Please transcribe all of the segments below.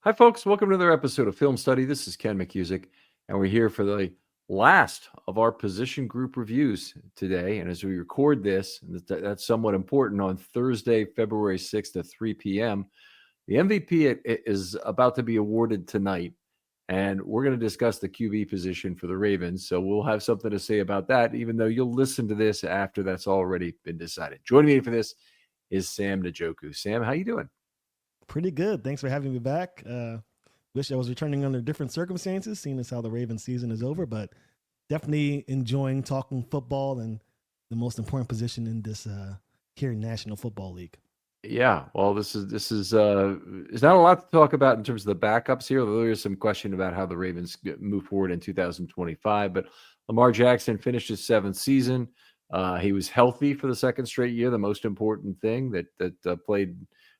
Hi, folks. Welcome to another episode of Film Study. This is Ken McCusick, and we're here for the last of our position group reviews today. And as we record this, and that's somewhat important, on Thursday, February 6th at 3 p.m., the MVP is about to be awarded tonight. And we're going to discuss the QB position for the Ravens. So we'll have something to say about that, even though you'll listen to this after that's already been decided. Joining me for this is Sam Njoku. Sam, how you doing? Pretty good. Thanks for having me back. Wish I was returning under different circumstances, seeing as how the Ravens season is over, but definitely enjoying talking football and the most important position in this here National Football League. Yeah, well, this is there's not a lot to talk about in terms of the backups here. Although there's some question about how the Ravens move forward in 2025. But Lamar Jackson finished his seventh season. He was healthy for the second straight year. The most important thing that played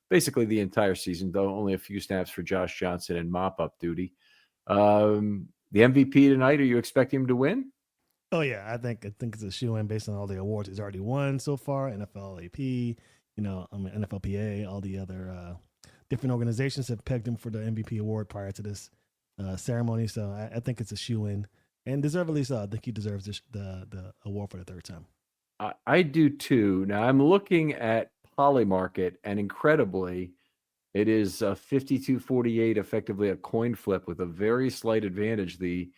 basically the entire season, though only a few snaps for Josh Johnson and mop-up duty. The MVP tonight. Are you expecting him to win? Oh yeah, I think it's a shoe in based on all the awards he's already won so far. NFL AP, NFLPA, all the other different organizations have pegged him for the MVP award prior to this ceremony. So I think it's a shoe in, and deservedly so. I think he deserves the award for the third time. I do too. Now I'm looking at Polymarket, and incredibly, it is 52-48, effectively a coin flip with a very slight advantage. The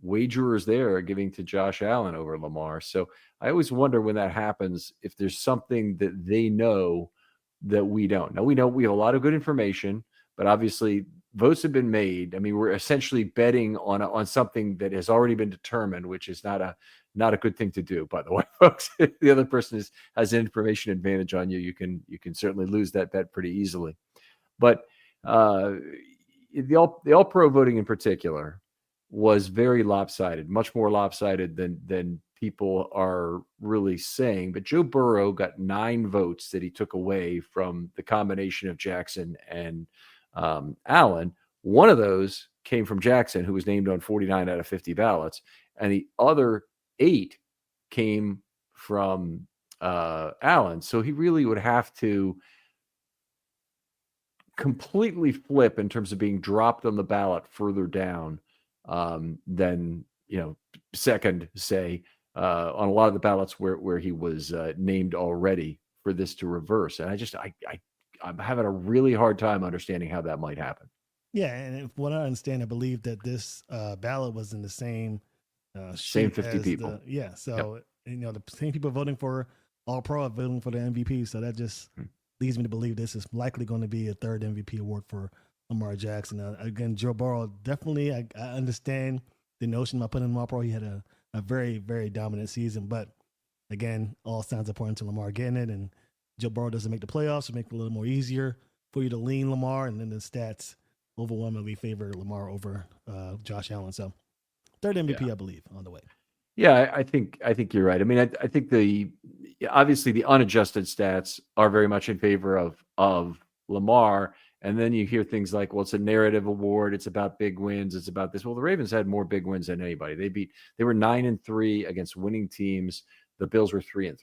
wagerers there are giving to Josh Allen over Lamar. So I always wonder when that happens if there's something that they know that we don't. Now we know we have a lot of good information, but obviously votes have been made. I mean, we're essentially betting on something that has already been determined, which is not a good thing to do. By the way, folks, if the other person has an information advantage on you, you can certainly lose that bet pretty easily. But uh, the all pro voting in particular was very lopsided, much more lopsided than people are really saying. But Joe Burrow got 9 votes that he took away from the combination of Jackson and Allen. One of those came from Jackson, who was named on 49 out of 50 ballots, and the other 8 came from Allen. So he really would have to completely flip in terms of being dropped on the ballot further down than second, say, on a lot of the ballots where he was named already for this to reverse. And I'm having a really hard time understanding how that might happen. Yeah, and what I understand, I believe that this ballot was in the same Same sheet 50 as people. the yeah. Yep. So the same people voting for All Pro are voting for the MVP. So that just leads me to believe this is likely going to be a third MVP award for Lamar Jackson. Again, Joe Burrow definitely. I understand the notion about putting him All Pro. He had a very very dominant season, but again, all signs are pointing to Lamar getting it, and Joe Burrow doesn't make the playoffs, so make it a little more easier for you to lean Lamar, and then the stats overwhelmingly favor Lamar over Josh Allen. So third MVP, Yeah. I believe, on the way. Yeah, I think you're right. I mean, I think obviously the unadjusted stats are very much in favor of Lamar, and then you hear things like, well, it's a narrative award, it's about big wins, it's about this. Well, the Ravens had more big wins than anybody. They were 9-3 against winning teams. The Bills were 3-3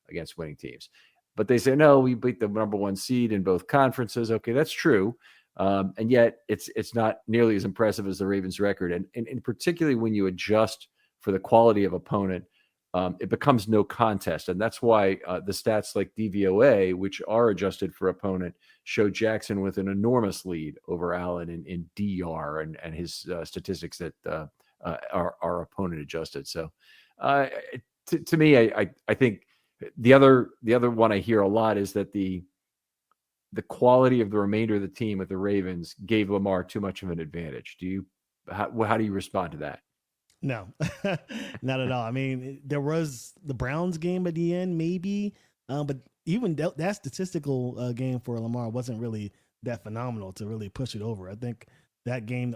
against winning teams. But they say, no, we beat the number 1 seed in both conferences. Okay, that's true. And yet it's not nearly as impressive as the Ravens record. And particularly when you adjust for the quality of opponent, it becomes no contest. And that's why the stats like DVOA, which are adjusted for opponent, show Jackson with an enormous lead over Allen in DR and his statistics that are opponent adjusted. So uh, to me, I think the other one I hear a lot is that the quality of the remainder of the team with the Ravens gave Lamar too much of an advantage. How do you respond to that? No, not at all. I mean, there was the Browns game at the end, maybe, but even that statistical game for Lamar wasn't really that phenomenal to really push it over. I think that game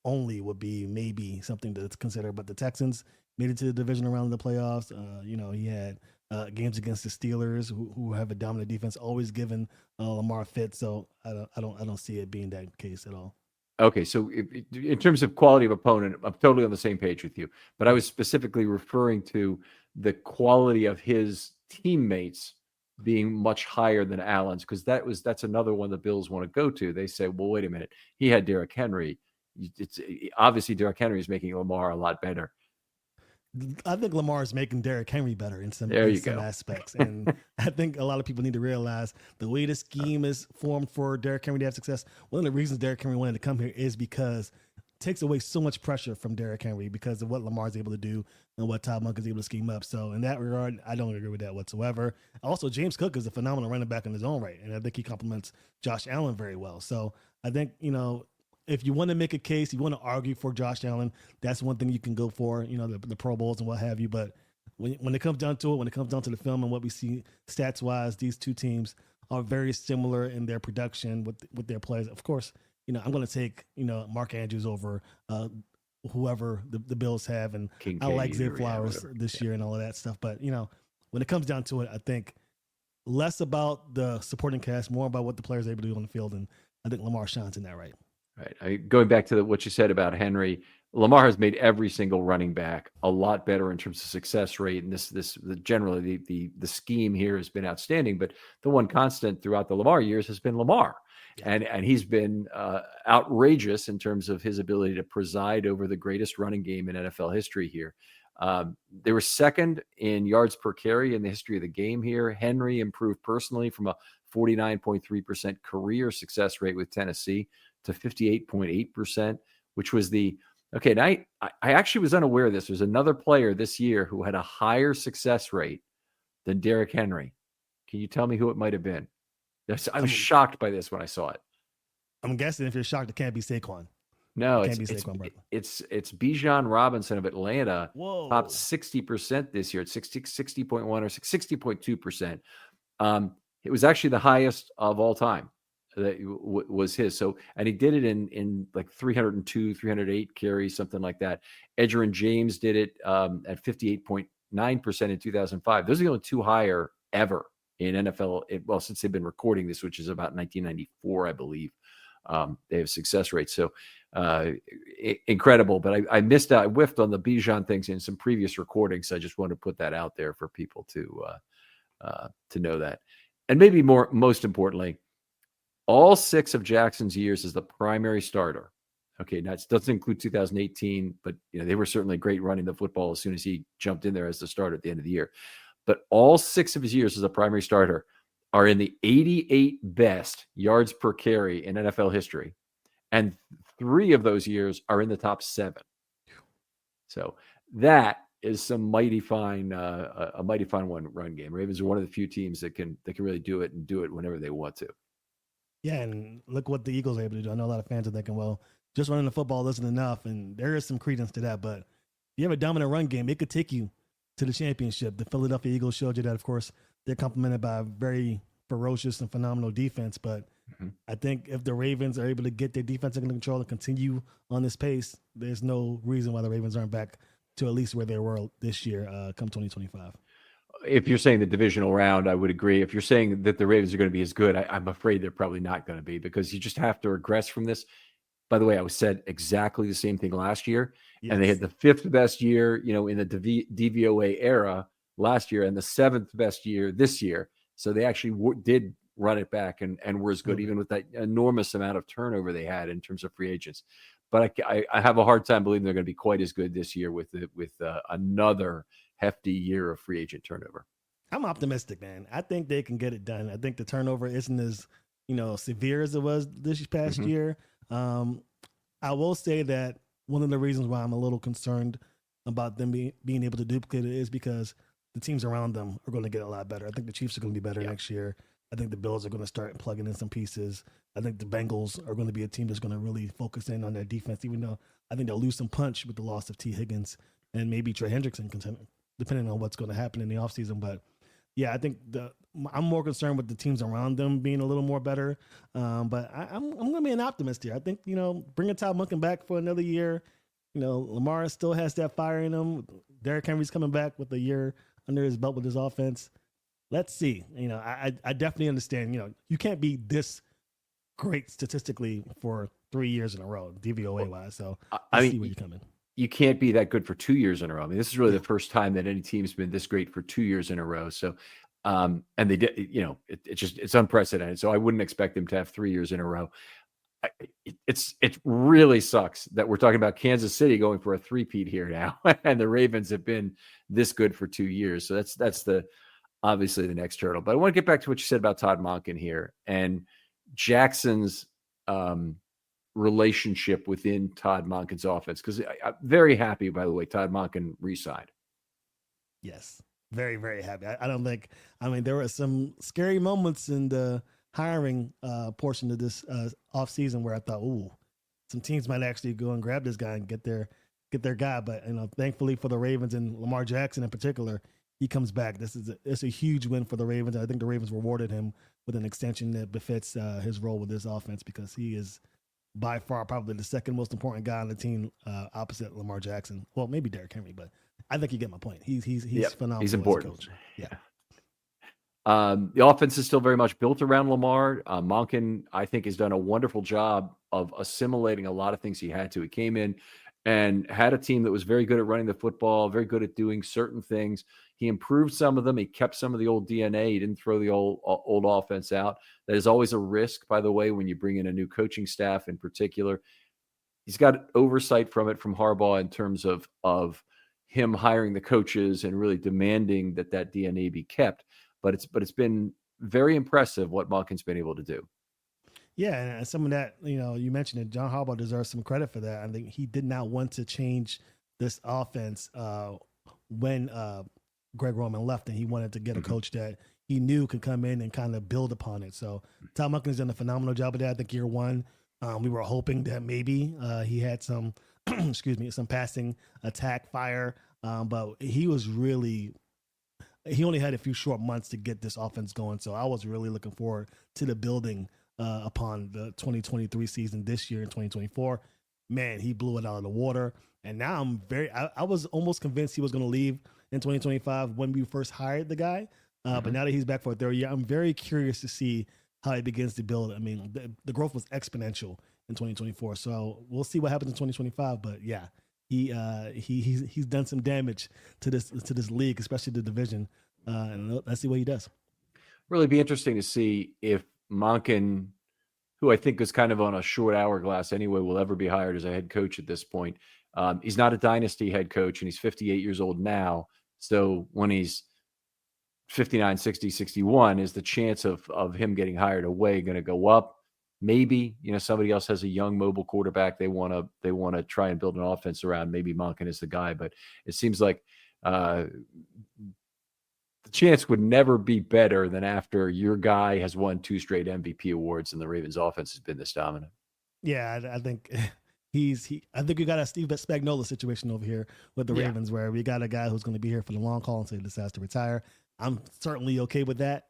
only would be maybe something to consider. But the Texans made it to the divisional round of the playoffs. He had games against the Steelers, who have a dominant defense, always given Lamar fit. So I don't see it being that case at all. Okay, so in terms of quality of opponent, I'm totally on the same page with you. But I was specifically referring to the quality of his teammates being much higher than Allen's, because that's another one the Bills want to go to. They say, well, wait a minute, he had Derrick Henry. It's obviously Derrick Henry is making Lamar a lot better. I think Lamar is making Derrick Henry better in some aspects. And I think a lot of people need to realize the way the scheme is formed for Derrick Henry to have success. One of the reasons Derrick Henry wanted to come here is because it takes away so much pressure from Derrick Henry because of what Lamar is able to do and what Todd Monken is able to scheme up. So in that regard, I don't agree with that whatsoever. Also, James Cook is a phenomenal running back in his own right. And I think he complements Josh Allen very well. So I think, if you want to make a case, you want to argue for Josh Allen, that's one thing you can go for, the Pro Bowls and what have you. But when it comes down to it, when it comes down to the film and what we see stats-wise, these two teams are very similar in their production with their players. Of course, I'm going to take, Mark Andrews over whoever the Bills have. And Kincaid, I like Zay Flowers this year and all of that stuff. But, when it comes down to it, I think less about the supporting cast, more about what the players are able to do on the field. And I think Lamar shines in that right. Right. Going back to what you said about Henry, Lamar has made every single running back a lot better in terms of success rate, and generally the scheme here has been outstanding. But the one constant throughout the Lamar years has been Lamar, and he's been outrageous in terms of his ability to preside over the greatest running game in NFL history here. They were second in yards per carry in the history of the game here. Henry improved personally from a 49.3% career success rate with Tennessee to 58.8%, which was and I actually was unaware of this. There's another player this year who had a higher success rate than Derrick Henry. Can you tell me who it might have been? I was shocked by this when I saw it. I'm guessing if you're shocked, it can't be Saquon. No, it's Bijan Robinson of Atlanta. Whoa. Topped 60% this year at 60.1 or 60.2%. It was actually the highest of all time. That was his. So, and he did it in like 302, 308 carries, something like that. Edgerrin James did it at 58.9% in 2005. Those are the only two higher ever in NFL. Since they've been recording this, which is about 1994, I believe. They have success rates. So incredible. But I missed out. I whiffed on the Bijan things in some previous recordings. So I just wanted to put that out there for people to know that. And maybe most importantly, all 6 of Jackson's years as the primary starter. Okay, that doesn't include 2018, but they were certainly great running the football as soon as he jumped in there as the starter at the end of the year. But all 6 of his years as a primary starter are in the 88 best yards per carry in NFL history, and 3 of those years are in the top 7. So that is some mighty fine, a mighty fine run game. Ravens are one of the few teams that can really do it and do it whenever they want to. Yeah, and look what the Eagles are able to do. I know a lot of fans are thinking, well, just running the football isn't enough, and there is some credence to that. But if you have a dominant run game, it could take you to the championship. The Philadelphia Eagles showed you that, of course. They're complemented by a very ferocious and phenomenal defense. But I think if the Ravens are able to get their defense under control and continue on this pace, there's no reason why the Ravens aren't back to at least where they were this year come 2025. If you're saying the divisional round, I would agree. If you're saying that the Ravens are going to be as good, I'm afraid they're probably not going to be, because you just have to regress from this. By the way, I said exactly the same thing last year, and they had the 5th best year, in the DVOA era last year, and the 7th best year this year. So they actually did run it back and were as good, even with that enormous amount of turnover they had in terms of free agents. But I have a hard time believing they're going to be quite as good this year with another hefty year of free agent turnover. I'm optimistic, man. I think they can get it done. I think the turnover isn't as, severe as it was this past year. I will say that one of the reasons why I'm a little concerned about them being able to duplicate it is because the teams around them are going to get a lot better. I think the Chiefs are going to be better next year. I think the Bills are going to start plugging in some pieces. I think the Bengals are going to be a team that's going to really focus in on their defense, even though I think they'll lose some punch with the loss of T. Higgins and maybe Trey Hendrickson, depending on what's going to happen in the offseason. But yeah, I think I'm more concerned with the teams around them being a little more better. But I'm going to be an optimist here. I think, bringing Todd Monken back for another year, Lamar still has that fire in him. Derrick Henry's coming back with a year under his belt with his offense. Let's see. I definitely understand, you can't be this great statistically for 3 years in a row, DVOA wise. So I see where you're coming. You can't be that good for 2 years in a row. I mean, this is really the first time that any team's been this great for 2 years in a row. So And they did, it's unprecedented. So I wouldn't expect them to have 3 years in a row. It really sucks that we're talking about Kansas City going for a three-peat here now, and the Ravens have been this good for 2 years. So that's obviously the next hurdle. But I want to get back to what you said about Todd Monken here and Jackson's relationship within Todd Monken's offense, because I'm very happy, by the way, Todd Monken re-signed. Yes, very, very happy. There were some scary moments in the hiring portion of this offseason where I thought, ooh, some teams might actually go and grab this guy and get their guy. But thankfully for the Ravens and Lamar Jackson in particular, he comes back. It's a huge win for the Ravens. I think the Ravens rewarded him with an extension that befits his role with this offense, because he is by far probably the second most important guy on the team, opposite Lamar Jackson. Well, maybe Derrick Henry, but I think you get my point. He's phenomenal. He's important. As a coach. Yeah. The offense is still very much built around Lamar. Monken, I think, has done a wonderful job of assimilating a lot of things he had to. He came in and had a team that was very good at running the football, very good at doing certain things. He improved some of them. He kept some of the old DNA. He didn't throw the old offense out. That is always a risk, by the way, when you bring in a new coaching staff in particular. He's got oversight from Harbaugh in terms of him hiring the coaches and really demanding that DNA be kept. But it's been very impressive what Monken's been able to do. Yeah, and some of that, you mentioned it, John Harbaugh deserves some credit for that. I think he did not want to change this offense when Greg Roman left, and he wanted to get a coach that he knew could come in and kind of build upon it. So Todd Monken's done a phenomenal job of that. I think year one, we were hoping that maybe he had some, some passing attack fire, but he only had a few short months to get this offense going. So I was really looking forward to the building upon the 2023 season this year in 2024. Man, he blew it out of the water. And now I was almost convinced he was going to leave in 2025 when we first hired the guy. But now that he's back for a third year, I'm very curious to see how he begins to build. I mean, the growth was exponential in 2024. So we'll see what happens in 2025. But yeah, he's done some damage to this league, especially the division. And let's see what he does. Really be interesting to see if Monken, who I think is kind of on a short hourglass anyway, will ever be hired as a head coach at this point. He's not a dynasty head coach, and he's 58 years old now. So when he's 59, 60, 61, is the chance of him getting hired away going to go up? Maybe, somebody else has a young mobile quarterback they want to try and build an offense around. Maybe Monken is the guy, but it seems like the chance would never be better than after your guy has won 2 straight MVP awards and the Ravens offense has been this dominant. Yeah, I think I think we got a Steve Spagnuolo situation over here with the Ravens, where we got a guy who's going to be here for the long haul until he decides to retire. I'm certainly okay with that,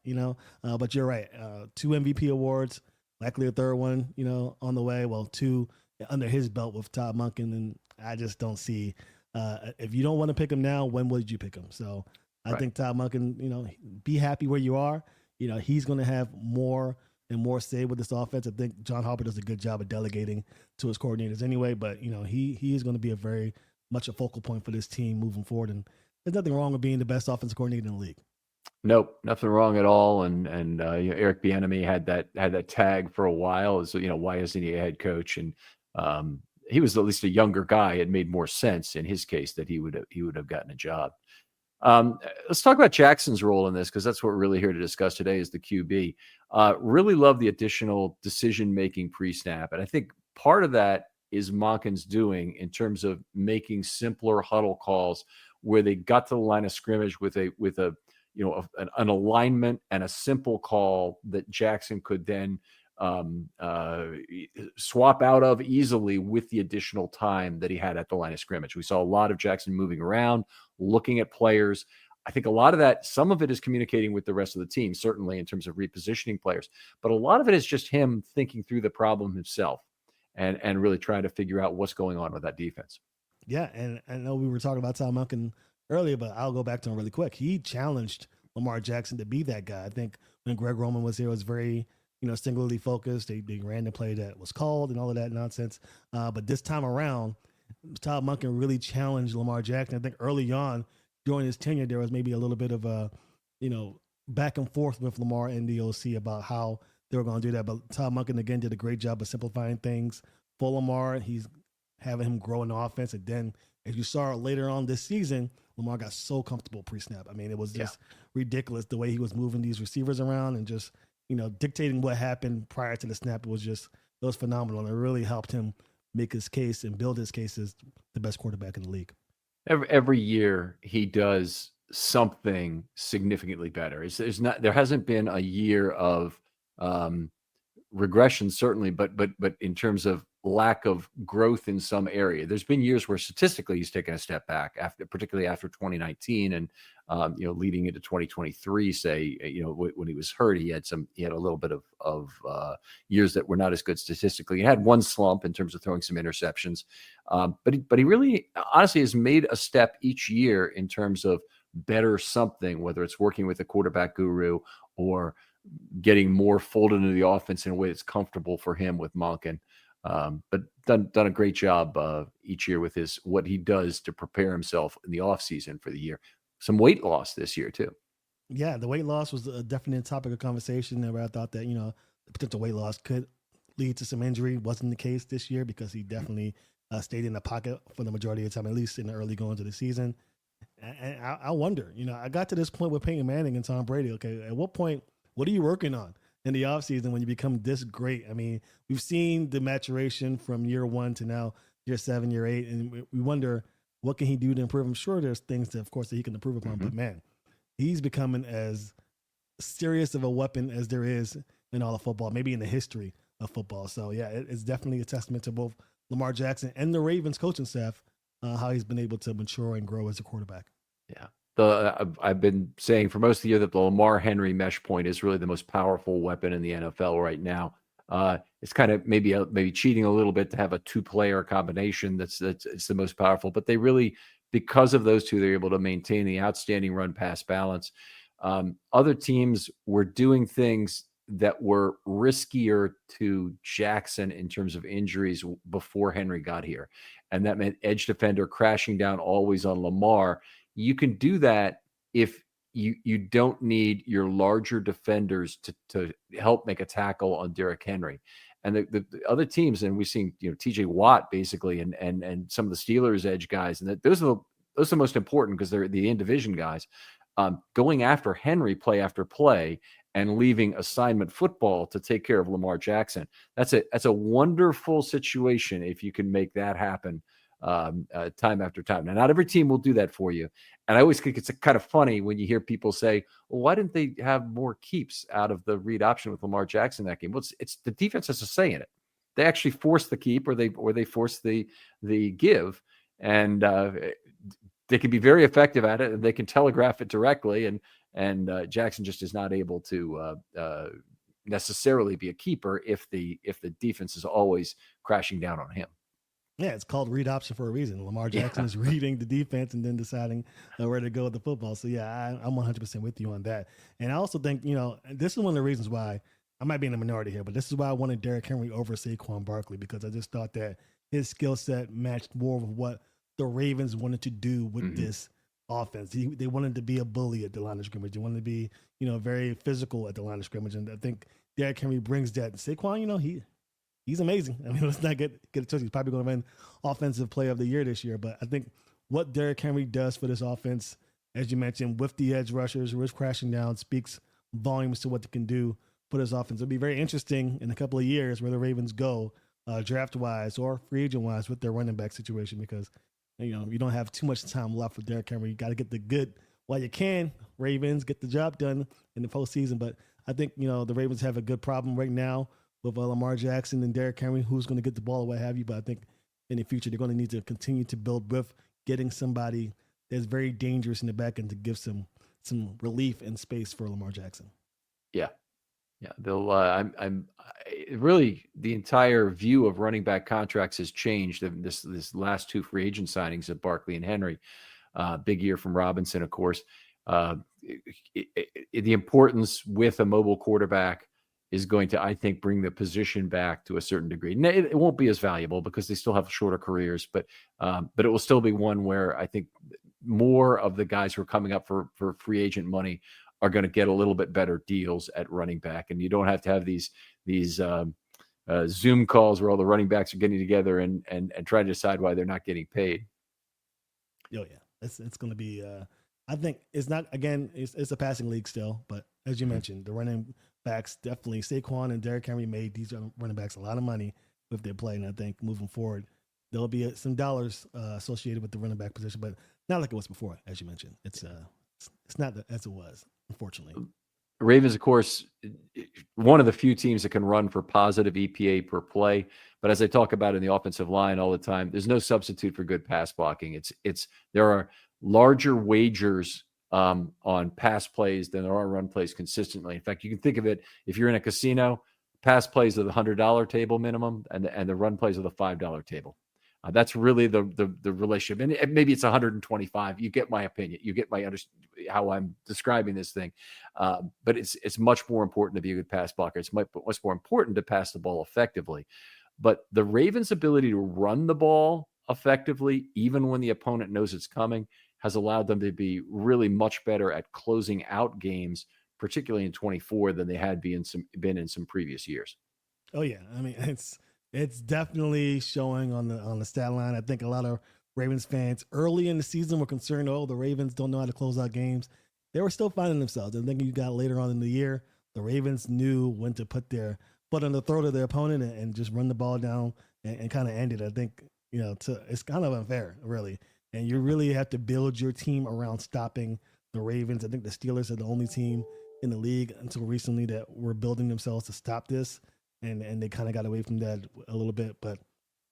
but you're right. 2 MVP awards, likely a third one, on the way. Well, 2 under his belt with Todd Monken, and I just don't see, if you don't want to pick him now, when would you pick him? So I think Todd Monken, be happy where you are. He's going to have more and more say with this offense. I think John Harbaugh does a good job of delegating to his coordinators anyway, but he is going to be a very much a focal point for this team moving forward. And there's nothing wrong with being the best offensive coordinator in the league. Nope, nothing wrong at all. And Eric Bieniemy had that tag for a while. As why isn't he a head coach? And he was at least a younger guy. It made more sense in his case that he would have gotten a job. Let's talk about Jackson's role in this, because that's what we're really here to discuss today is the QB. Really love the additional decision-making pre-snap. And I think part of that is Monken's doing in terms of making simpler huddle calls where they got to the line of scrimmage with an alignment and a simple call that Jackson could then swap out of easily with the additional time that he had at the line of scrimmage. We saw a lot of Jackson moving around, looking at players. I think a lot of that, some of it is communicating with the rest of the team, certainly in terms of repositioning players, but a lot of it is just him thinking through the problem himself and really trying to figure out what's going on with that defense. Yeah, and I know we were talking about Todd Monken earlier, but I'll go back to him really quick. He challenged Lamar Jackson to be that guy. I think when Greg Roman was here, it was very singularly focused. They ran the play that was called and all of that nonsense. But this time around, Todd Monken really challenged Lamar Jackson. I think early on during his tenure, there was maybe a little bit of a, back and forth with Lamar and the OC about how they were going to do that. But Todd Monken again did a great job of simplifying things for Lamar. He's having him grow in the offense, and then as you saw later on this season, Lamar got so comfortable pre-snap. I mean, it was just ridiculous the way he was moving these receivers around and just dictating what happened prior to the snap. It was phenomenal, and it really helped him make his case and build his case as the best quarterback in the league. Every year he does something significantly better. There hasn't been a year of regression, certainly, but in terms of lack of growth in some area, there's been years where statistically he's taken a step back, particularly after 2019 and leading into 2023. Say when he was hurt, he had a little bit of years that were not as good statistically. He had one slump in terms of throwing some interceptions, but he really honestly has made a step each year in terms of better something, whether it's working with a quarterback guru or getting more folded into the offense in a way that's comfortable for him with Monken. But done a great job each year with what he does to prepare himself in the offseason for the year. Some weight loss this year too. Yeah, the weight loss was a definite topic of conversation. Where I thought that the potential weight loss could lead to some injury. Wasn't the case this year because he definitely stayed in the pocket for the majority of the time, at least in the early going to the season. And I wonder, I got to this point with Peyton Manning and Tom Brady. Okay, at what point, what are you working on in the offseason when you become this great? I mean, we've seen the maturation from year 1 to now year 7, year 8, and we wonder what can he do to improve. I'm sure there's things that, of course, that he can improve upon, but man, he's becoming as serious of a weapon as there is in all of football, maybe in the history of football. So yeah, it's definitely a testament to both Lamar Jackson and the Ravens coaching staff, how he's been able to mature and grow as a quarterback. Yeah. I've been saying for most of the year that the Lamar Henry mesh point is really the most powerful weapon in the NFL right now. It's kind of maybe cheating a little bit to have a 2-player combination it's the most powerful, but they really, because of those two, they're able to maintain the outstanding run pass balance. Other teams were doing things that were riskier to Jackson in terms of injuries before Henry got here, and that meant edge defender crashing down always on Lamar. You can do that if you don't need your larger defenders to help make a tackle on Derrick Henry. And the other teams, and we've seen TJ Watt basically, and some of the Steelers edge guys, and those are the most important because they're the in-division guys, going after Henry play after play and leaving assignment football to take care of Lamar Jackson. That's a wonderful situation if you can make that happen time after time. Now, not every team will do that for you. And I always think it's kind of funny when you hear people say, well, why didn't they have more keeps out of the read option with Lamar Jackson in that game? Well, it's the defense has a say in it. They actually force the keep or they force the give. And they can be very effective at it, and they can telegraph it directly. And Jackson just is not able to necessarily be a keeper if the defense is always crashing down on him. Yeah, it's called read option for a reason. Lamar Jackson is reading the defense and then deciding where to go with the football. So, yeah, I'm 100% with you on that. And I also think, this is one of the reasons why I might be in the minority here, but this is why I wanted Derrick Henry over Saquon Barkley, because I just thought that his skill set matched more with what the Ravens wanted to do with this offense. They wanted to be a bully at the line of scrimmage. They wanted to be, very physical at the line of scrimmage. And I think Derrick Henry brings that. Saquon, he's amazing. I mean, let's not get it twisted. He's probably going to win Offensive Player of the Year this year. But I think what Derrick Henry does for this offense, as you mentioned, with the edge rushers, with crashing down, speaks volumes to what they can do for this offense. It'll be very interesting in a couple of years where the Ravens go draft-wise or free agent-wise with their running back situation, because you don't have too much time left with Derrick Henry. You got to get the good while you can. Ravens, get the job done in the postseason. But I think the Ravens have a good problem right now with Lamar Jackson and Derrick Henry, who's going to get the ball or what have you. But I think in the future, they're going to need to continue to build with getting somebody that's very dangerous in the back end to give some relief and space for Lamar Jackson. Yeah. They'll. I'm really, the entire view of running back contracts has changed. This last 2 free agent signings of Barkley and Henry, big year from Robinson, of course. The importance with a mobile quarterback is going to, I think, bring the position back to a certain degree. It won't be as valuable because they still have shorter careers, but it will still be one where I think more of the guys who are coming up for free agent money are going to get a little bit better deals at running back, and you don't have to have these Zoom calls where all the running backs are getting together and trying to decide why they're not getting paid. Oh yeah, it's going to be. I think it's not again. It's a passing league still, but as you mentioned, the running backs definitely Saquon and Derrick Henry made these running backs a lot of money with their play, and I think moving forward there'll be some dollars associated with the running back position, but not like it was before. As you mentioned, it's not as it was, unfortunately. Ravens, of course, one of the few teams that can run for positive EPA per play. But as I talk about in the offensive line all the time, there's no substitute for good pass blocking. There are larger wagers on pass plays than there are run plays consistently. In fact, you can think of it, if you're in a casino, pass plays are the $100 table minimum, and the run plays are the $5 table. That's really the relationship, and maybe it's 125. You get my opinion. You get how I'm describing this thing. But it's much more important to be a good pass blocker. It's much more important to pass the ball effectively. But the Ravens' ability to run the ball effectively, even when the opponent knows it's coming, has allowed them to be really much better at closing out games, particularly in 24, than they had been in some previous years. Oh yeah, I mean it's definitely showing on the stat line. I think a lot of Ravens fans early in the season were concerned, oh, the Ravens don't know how to close out games. They were still finding themselves. I think you got later on in the year, the Ravens knew when to put their foot on the throat of their opponent and just run the ball down and kind of end it. I think, it's kind of unfair, really. And you really have to build your team around stopping the Ravens. I think the Steelers are the only team in the league until recently that were building themselves to stop this. And they kind of got away from that a little bit, but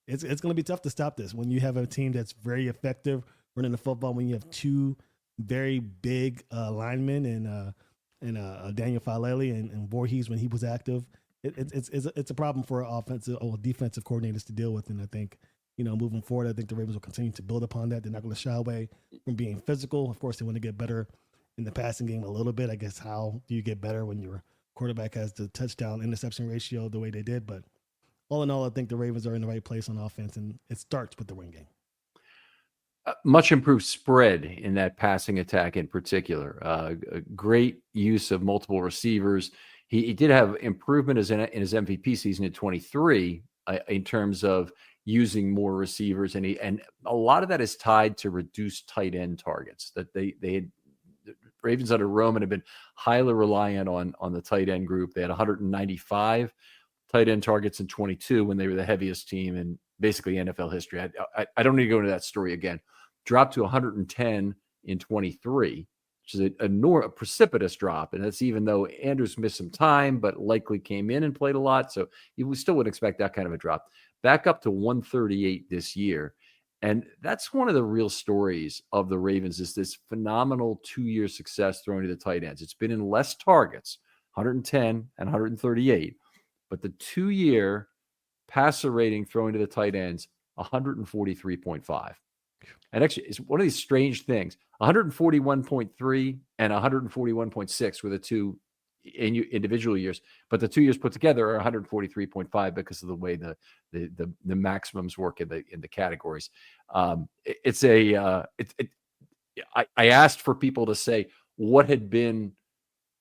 it's going to be tough to stop this when you have a team that's very effective running the football. When you have two very big linemen and Daniel Falele and Voorhees when he was active, it's a problem for offensive or defensive coordinators to deal with. And I think moving forward, I think the Ravens will continue to build upon that. They're not going to shy away from being physical. Of course, they want to get better in the passing game a little bit. I guess how do you get better when you're quarterback has the touchdown interception ratio the way they did, but all in all, I think the Ravens are in the right place on offense, and it starts with the run game. Much improved spread in that passing attack in particular. A great use of multiple receivers. He did have improvement in his MVP season in 23 in terms of using more receivers, and a lot of that is tied to reduced tight end targets that they had. Ravens under Roman have been highly reliant on the tight end group. They had 195 tight end targets in 22 when they were the heaviest team in basically NFL history. I don't need to go into that story again. Dropped to 110 in 23, which is a precipitous drop. And that's even though Andrews missed some time, but likely came in and played a lot. So you still would expect that kind of a drop. Back up to 138 this year. And that's one of the real stories of the Ravens is this phenomenal 2-year success throwing to the tight ends. It's been in less targets, 110 and 138, but the 2-year passer rating throwing to the tight ends, 143.5. And actually, it's one of these strange things. 141.3 and 141.6 were the two individual years, but the 2 years put together are 143.5 because of the way the maximums work in the categories. I asked for people to say what had been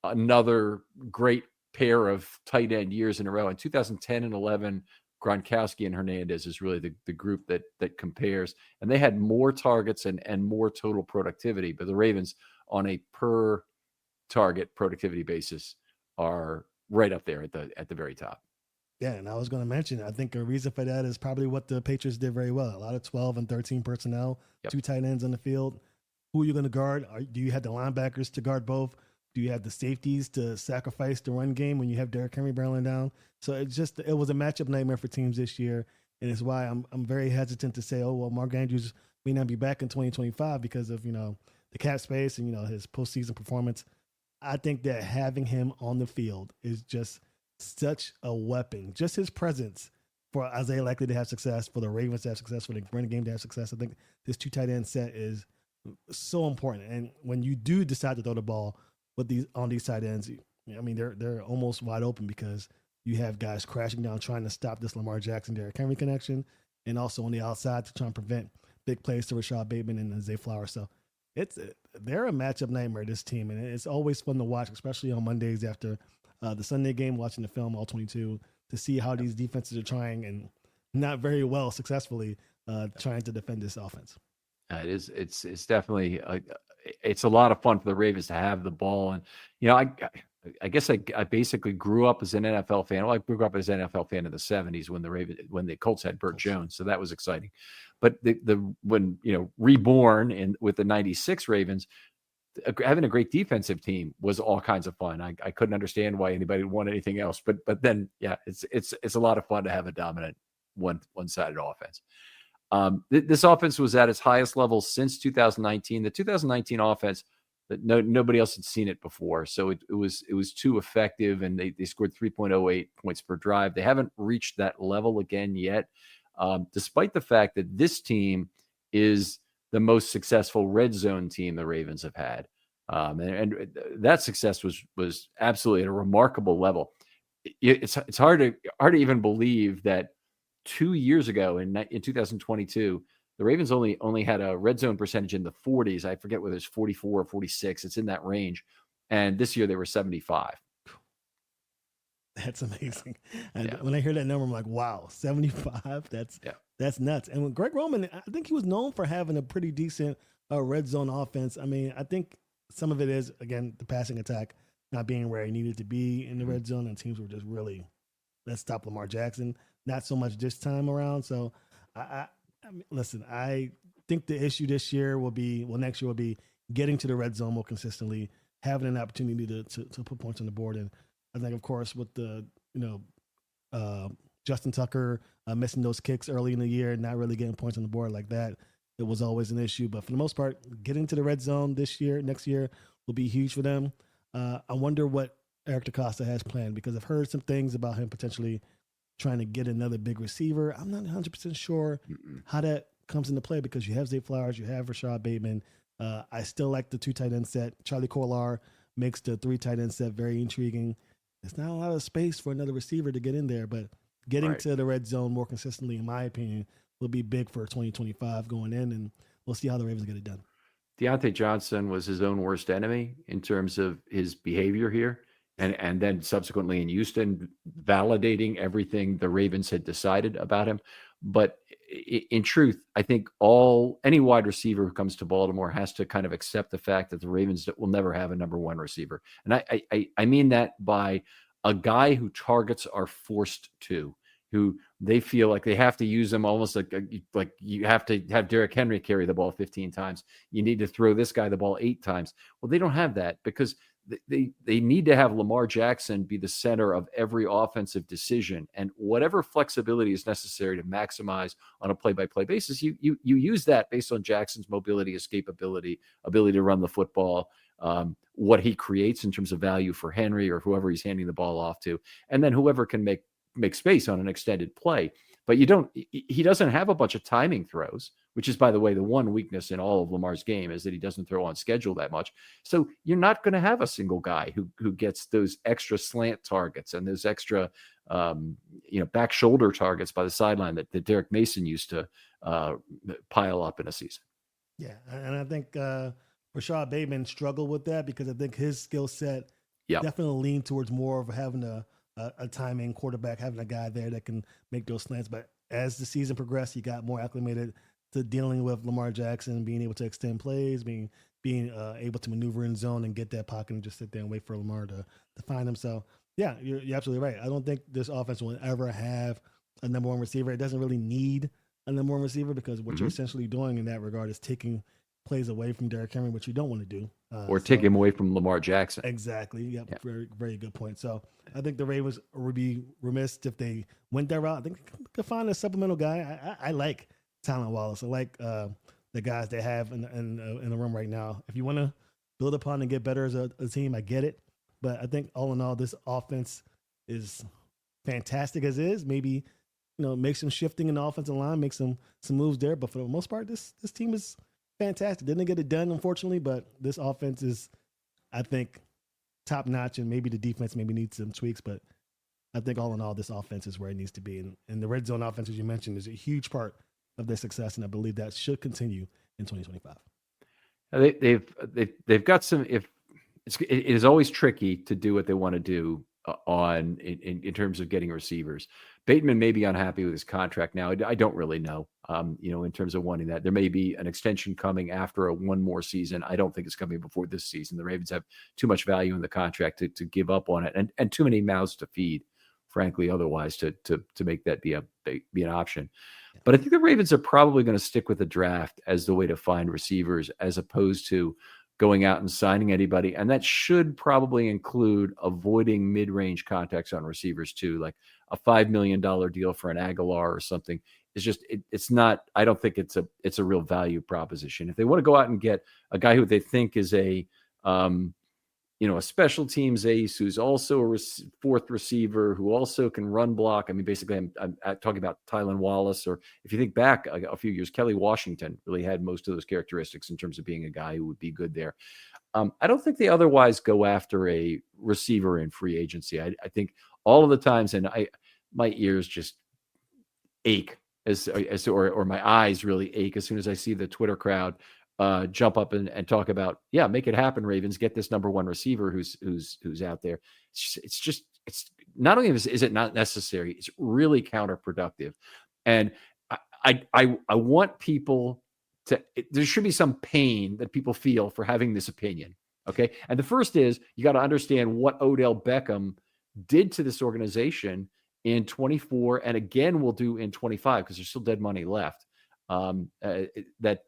another great pair of tight end years in a row. In 2010 and 11, Gronkowski and Hernandez is really the group that compares, and they had more targets and more total productivity. But the Ravens, on a per target productivity basis, are right up there at the very top. Yeah, and I was going to mention, I think a reason for that is probably what the Patriots did very well. A lot of 12 and 13 personnel, two tight ends on the field. Who are you going to guard? Do you have the linebackers to guard both? Do you have the safeties to sacrifice the run game when you have Derrick Henry barreling down? So it was a matchup nightmare for teams this year, and it's why I'm very hesitant to say, oh, well, Mark Andrews may not be back in 2025 because of the cap space and his postseason performance. I think that having him on the field is just such a weapon. Just his presence for Isaiah Likely to have success, for the Ravens to have success, for the running game to have success. I think this two tight end set is so important. And when you do decide to throw the ball with these tight ends, I mean they're almost wide open because you have guys crashing down trying to stop this Lamar Jackson Derrick Henry connection, and also on the outside to try and prevent big plays to Rashad Bateman and Zay Flowers. So it's they're a matchup nightmare, this team, and it's always fun to watch, especially on Mondays after the Sunday game, watching the film all 22 to see how these defenses are trying and not very well successfully trying to defend this offense. It is. It's definitely. It's a lot of fun for the Ravens to have the ball, and I guess I basically grew up as an NFL fan. Well, I grew up as an NFL fan in the '70s when the Colts had Burt Jones, so that was exciting. But when reborn with the '96 Ravens, having a great defensive team was all kinds of fun. I couldn't understand why anybody would want anything else. But then it's a lot of fun to have a dominant one-sided offense. This offense was at its highest level since 2019. The 2019 offense, that nobody else had seen it before, so it was too effective, and they scored 3.08 points per drive. They haven't reached that level again yet, despite the fact that this team is the most successful red zone team the Ravens have had, and that success was absolutely at a remarkable level. It's hard to even believe that 2 years ago in 2022, the Ravens only had a red zone percentage in the 40s. I forget whether it's 44 or 46. It's in that range. And this year they were 75. That's amazing. And when I hear that number, I'm like, wow, 75? That's nuts. And with Greg Roman, I think he was known for having a pretty decent red zone offense. I mean, I think some of it is, again, the passing attack not being where he needed to be in the red zone, and teams were just really, let's stop Lamar Jackson. Not so much this time around. So, I mean, listen, I think the issue next year will be getting to the red zone more consistently, having an opportunity to put points on the board. And I think, of course, with the, Justin Tucker missing those kicks early in the year, not really getting points on the board like that, it was always an issue. But for the most part, getting to the red zone next year will be huge for them. I wonder what Eric DeCosta has planned, because I've heard some things about him potentially trying to get another big receiver. I'm not 100% sure how that comes into play, because you have Zay Flowers, you have Rashad Bateman. I still like the 2 tight end set. Charlie Kolar makes the 3 tight end set very intriguing. There's not a lot of space for another receiver to get in there, but getting to the red zone more consistently, in my opinion, will be big for 2025 going in, and we'll see how the Ravens get it done. Deontay Johnson was his own worst enemy in terms of his behavior here. And then subsequently in Houston, validating everything the Ravens had decided about him. But in truth, I think any wide receiver who comes to Baltimore has to kind of accept the fact that the Ravens will never have a number 1 receiver. And I mean that by a guy who targets are forced to, who they feel like they have to use them almost like you have to have Derrick Henry carry the ball 15 times. You need to throw this guy the ball 8 times. Well, they don't have that, because they need to have Lamar Jackson be the center of every offensive decision, and whatever flexibility is necessary to maximize on a play-by-play basis, you use that based on Jackson's mobility, escapability, ability to run the football, what he creates in terms of value for Henry or whoever he's handing the ball off to, and then whoever can make space on an extended play. But he doesn't have a bunch of timing throws, which is, by the way, the one weakness in all of Lamar's game, is that he doesn't throw on schedule that much. So you're not going to have a single guy who gets those extra slant targets and those extra, back shoulder targets by the sideline that Derek Mason used to pile up in a season. Yeah, and I think Rashad Bateman struggled with that, because I think his skill set definitely leaned towards more of having a timing quarterback, having a guy there that can make those slants. But as the season progressed, he got more acclimated to dealing with Lamar Jackson, being able to extend plays, being able to maneuver in zone and get that pocket and just sit there and wait for Lamar to find him. So, yeah, you're absolutely right. I don't think this offense will ever have a number 1 receiver. It doesn't really need a number 1 receiver, because what you're essentially doing in that regard is taking plays away from Derrick Henry, which you don't want to do. Or take him away from Lamar Jackson. Exactly. Yep. Very, very good point. So I think the Ravens would be remiss if they went that route. I think they could find a supplemental guy. I like Tylan Wallace. I like the guys they have in the room right now. If you want to build upon and get better as a team, I get it. But I think all in all, this offense is fantastic as is. Maybe, make some shifting in the offensive line, make some moves there. But for the most part, this team is fantastic. Didn't get it done, unfortunately, but this offense is, I think, top notch, and maybe the defense maybe needs some tweaks, but I think all in all, this offense is where it needs to be. And the red zone offense, as you mentioned, is a huge part of their success, and I believe that should continue in 2025. They've got some. If it is always tricky to do what they want to do in terms of getting receivers. Bateman may be unhappy with his contract now. I don't really know. In terms of wanting that, there may be an extension coming after one more season. I don't think it's coming before this season. The Ravens have too much value in the contract to give up on it, and too many mouths to feed, frankly. Otherwise, to make that be an option. But I think the Ravens are probably going to stick with the draft as the way to find receivers, as opposed to going out and signing anybody. And that should probably include avoiding mid-range contacts on receivers too, like a $5 million deal for an Aguilar or something. It's just, it's not, I don't think it's a real value proposition. If they want to go out and get a guy who they think is a special teams ace who's also a fourth receiver who also can run block. I mean, basically, I'm talking about Tylan Wallace, or if you think back a few years, Kelly Washington really had most of those characteristics in terms of being a guy who would be good there. I don't think they otherwise go after a receiver in free agency. I think all of the times, and my ears just ache or my eyes really ache as soon as I see the Twitter crowd jump up and talk about, make it happen, Ravens, get this number one receiver who's out there. It's not only is it not necessary, it's really counterproductive. And I want people there should be some pain that people feel for having this opinion. Okay. And the first is you got to understand what Odell Beckham did to this organization in 24 and again will do in 25, because there's still dead money left. That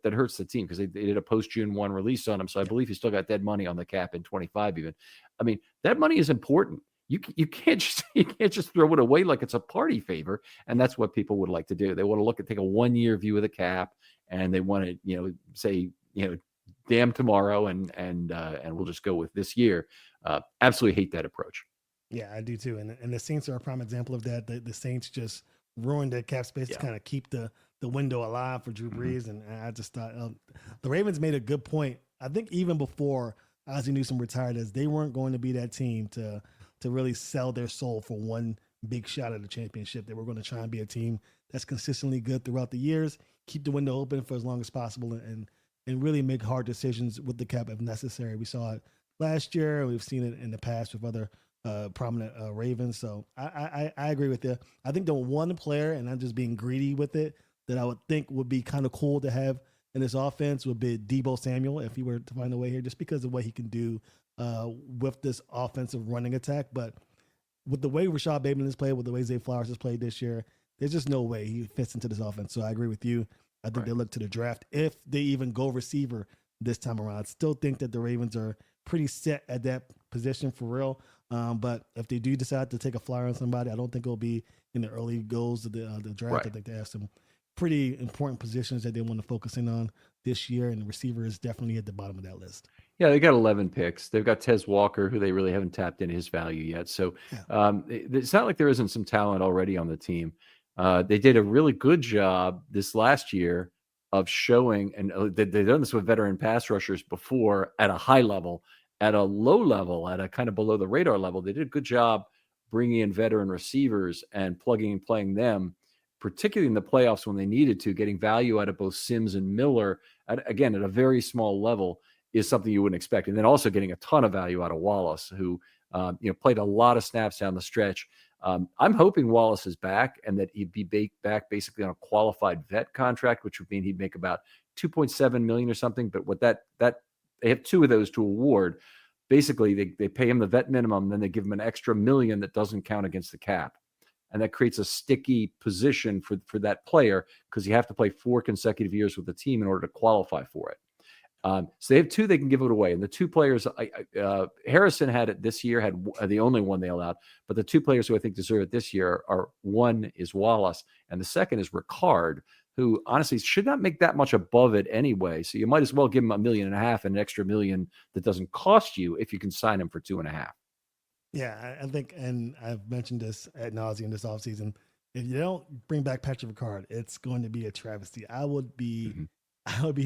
hurts the team because they did a post June 1 release on him. So I believe he's still got dead money on the cap in 25 even. I mean, that money is important. You can't just throw it away like it's a party favor. And that's what people would like to do. They want to take a 1 year view of the cap, and they want to, say, damn tomorrow and we'll just go with this year. Absolutely hate that approach. Yeah, I do too. And the Saints are a prime example of that. The Saints just ruined their cap space to kind of keep the window alive for Drew Brees. And I just thought the Ravens made a good point. I think even before Ozzie Newsome retired, as they weren't going to be that team to really sell their soul for one big shot at the championship. They were going to try and be a team that's consistently good throughout the years, keep the window open for as long as possible, and really make hard decisions with the cap if necessary. We saw it last year. We've seen it in the past with other prominent Ravens. So I agree with you. I think the one player, and I'm just being greedy with it, that I would think would be kind of cool to have in this offense would be Deebo Samuel, if he were to find a way here, just because of what he can do with this offensive running attack. But with the way Rashad Bateman has played, with the way Zay Flowers has played this year, there's just no way he fits into this offense. So I agree with you. I think they look to the draft if they even go receiver this time around. I still think that the Ravens are pretty set at that position for real. But if they do decide to take a flyer on somebody, I don't think it'll be in the early goals of the draft. Right. I think they have some pretty important positions that they want to focus in on this year, and the receiver is definitely at the bottom of that list. Yeah, they got 11 picks. They've got Tez Walker, who they really haven't tapped into his value yet. So it's not like there isn't some talent already on the team. They did a really good job this last year of showing, and they've done this with veteran pass rushers before at a high level. At a low level, at a kind of below the radar level, they did a good job bringing in veteran receivers and plugging and playing them, particularly in the playoffs when they needed to. Getting value out of both Sims and Miller, again, at a very small level, is something you wouldn't expect. And then also getting a ton of value out of Wallace, who played a lot of snaps down the stretch. I'm hoping Wallace is back and that he'd be back basically on a qualified vet contract, which would mean he'd make about $2.7 million or something. But what that they have two of those to award. Basically, they pay him the vet minimum, then they give him an extra $1 million that doesn't count against the cap. And that creates a sticky position for that player, because you have to play 4 consecutive years with the team in order to qualify for it. So they have two they can give it away. And the two players, Harrison had it this year, had the only one they allowed. But the two players who I think deserve it this year are, one is Wallace, and the second is Ricard, who honestly should not make that much above it anyway. So you might as well give him $1.5 million and an extra $1 million that doesn't cost you if you can sign him for $2.5 million. Yeah, I think, and I've mentioned this ad nauseum this offseason, if you don't bring back Patrick Ricard, it's going to be a travesty. I would be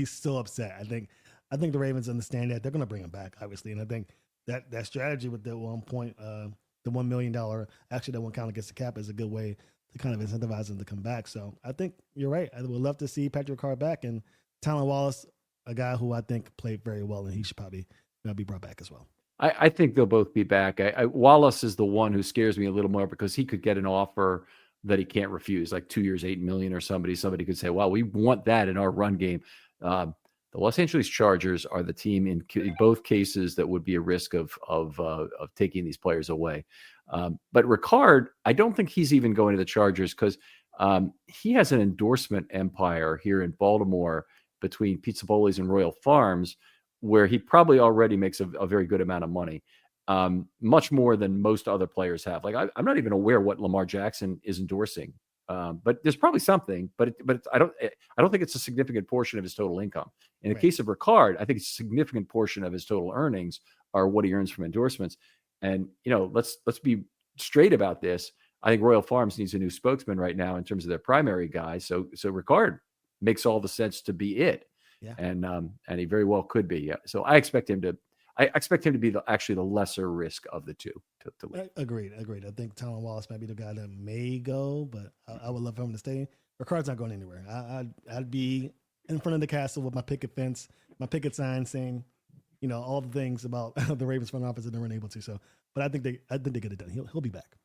so upset. I think the Ravens understand that. They're going to bring him back, obviously. And I think that strategy with that one point, the $1 million, actually that one count against the cap, is a good way to kind of incentivize them to come back. So I think you're right. I would love to see Patrick Ricard back, and Tylan Wallace a guy who I think played very well, and he should probably be brought back as well. I think they'll both be back. Wallace is the one who scares me a little more because he could get an offer that he can't refuse, like 2 years, $8 million or somebody. Somebody could say, "Well, we want that in our run game." The Los Angeles Chargers are the team in both cases that would be a risk of taking these players away. But Ricard, I don't think he's even going to the Chargers because he has an endorsement empire here in Baltimore between Pizzapoli's and Royal Farms, where he probably already makes a very good amount of money, much more than most other players have. Like I'm not even aware what Lamar Jackson is endorsing, but there's probably something. But I don't think it's a significant portion of his total income. In the case of Ricard, I think it's a significant portion of his total earnings are what he earns from endorsements. And let's be straight about this. I think Royal Farms needs a new spokesman right now in terms of their primary guy. So Ricard makes all the sense to be it. Yeah. And he very well could be. Yeah. So I expect him to be actually the lesser risk of the two to leave. Agreed. I think Tylan Wallace might be the guy that may go, but I would love for him to stay. Ricard's not going anywhere. I'd be in front of the castle with my picket fence, my picket sign saying, all the things about the Ravens front office that they weren't able to. So, but I think they get it done. He'll be back.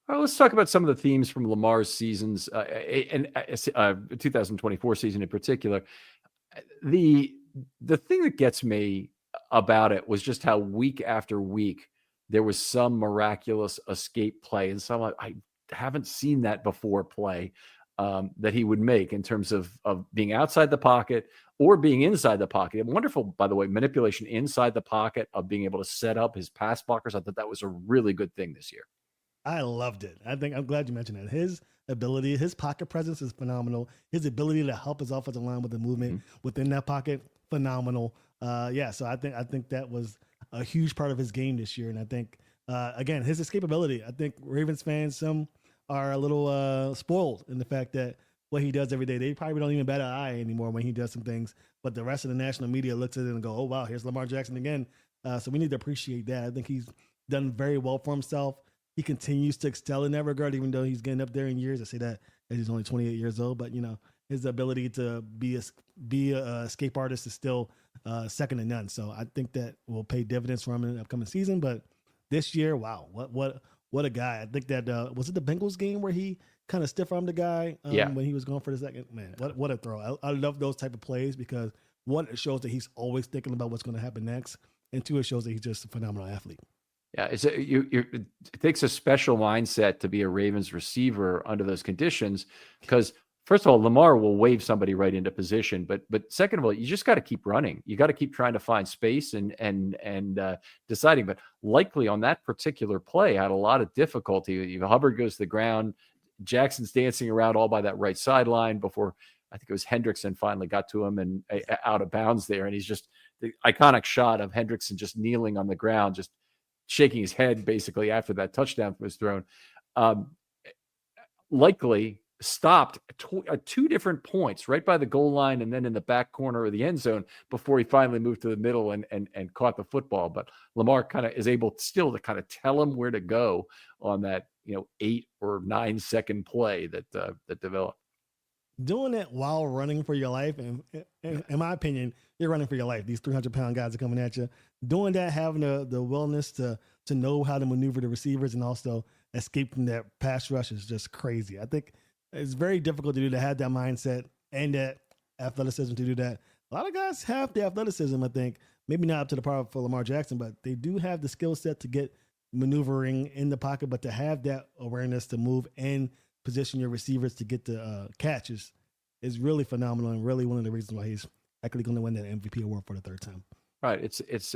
All right, let's talk about some of the themes from Lamar's seasons and 2024 season in particular. The thing that gets me about it was just how week after week there was some miraculous escape play and some I haven't seen that before play that he would make in terms of being outside the pocket or being inside the pocket. Wonderful, by the way, manipulation inside the pocket of being able to set up his pass blockers. I thought that was a really good thing this year. I loved it. I'm glad you mentioned that. His ability, his pocket presence is phenomenal. His ability to help his offensive line with the movement within that pocket, phenomenal. So I think that was a huge part of his game this year. And I think, again, his escapability. I think Ravens fans, some are a little spoiled in the fact that what he does every day, they probably don't even bat an eye anymore when he does some things. But the rest of the national media looks at it and go, "Oh, wow, here's Lamar Jackson again." So we need to appreciate that. I think he's done very well for himself. He continues to excel in that regard, even though he's getting up there in years. I say that as he's only 28 years old, but his ability to be a escape artist is still second to none. So I think that will pay dividends for him in the upcoming season. But this year, wow, what a guy! I think that was it the Bengals game where he kind of stiff-armed the guy when he was going for the second. Man, what a throw! I love those type of plays because one, it shows that he's always thinking about what's going to happen next, and two, it shows that he's just a phenomenal athlete. Yeah, it takes a special mindset to be a Ravens receiver under those conditions because, first of all, Lamar will wave somebody right into position, but second of all, you just got to keep running. You got to keep trying to find space and deciding. But likely on that particular play, had a lot of difficulty. Hubbard goes to the ground, Jackson's dancing around all by that right sideline before I think it was Hendrickson finally got to him and out of bounds there, and he's just the iconic shot of Hendrickson just kneeling on the ground, just shaking his head basically after that touchdown was thrown. Likely stopped at two different points, right by the goal line and then in the back corner of the end zone before he finally moved to the middle and caught the football. But Lamar kind of is able still to kind of tell him where to go on that 8 or 9 second play that developed. Doing it while running for your life, and in my opinion, you're running for your life. These 300-pound guys are coming at you. Doing that, having the willingness to know how to maneuver the receivers and also escape from that pass rush is just crazy. I think it's very difficult to do to have that mindset and that athleticism to do that. A lot of guys have the athleticism, I think, maybe not up to the par for Lamar Jackson, but they do have the skill set to get maneuvering in the pocket, but to have that awareness to move and position your receivers to get the catches is really phenomenal and really one of the reasons why he's actually going to win that MVP award for the third time. Right. It's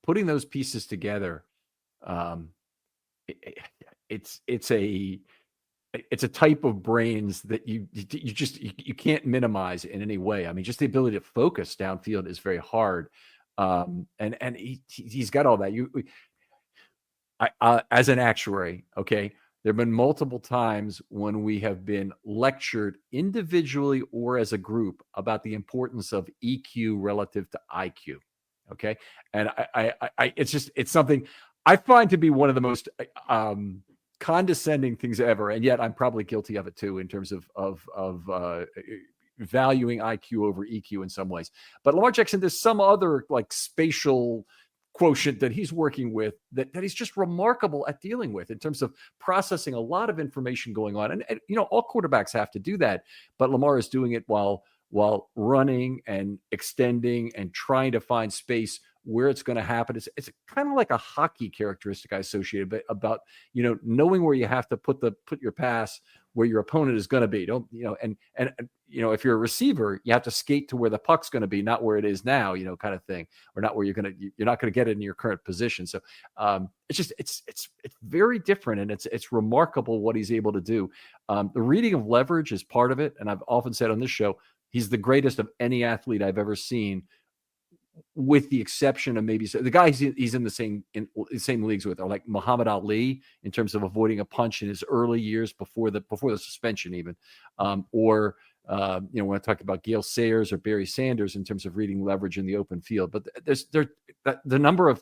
putting those pieces together. It's a type of brains that you can't minimize in any way. I mean, just the ability to focus downfield is very hard. And he's got all that. As an actuary, okay, there have been multiple times when we have been lectured individually or as a group about the importance of EQ relative to IQ. Okay. And it's something I find to be one of the most condescending things ever. And yet I'm probably guilty of it too, in terms of valuing IQ over EQ in some ways. But Lamar Jackson, there's some other like spatial quotient that he's working with that he's just remarkable at dealing with in terms of processing a lot of information going on. And all quarterbacks have to do that, but Lamar is doing it while running and extending and trying to find space where it's going to happen. It's kind of like a hockey characteristic I associate about, knowing where you have to put your pass where your opponent is going to be. And if you're a receiver, you have to skate to where the puck's going to be, not where it is now, kind of thing, or not where you're not going to get it in your current position. So it's very different, and it's remarkable what he's able to do. The reading of leverage is part of it. And I've often said on this show, he's the greatest of any athlete I've ever seen, with the exception of maybe the guys he's in the same leagues with are like Muhammad Ali in terms of avoiding a punch in his early years before the suspension even, or when I talk about Gale Sayers or Barry Sanders in terms of reading leverage in the open field. But the number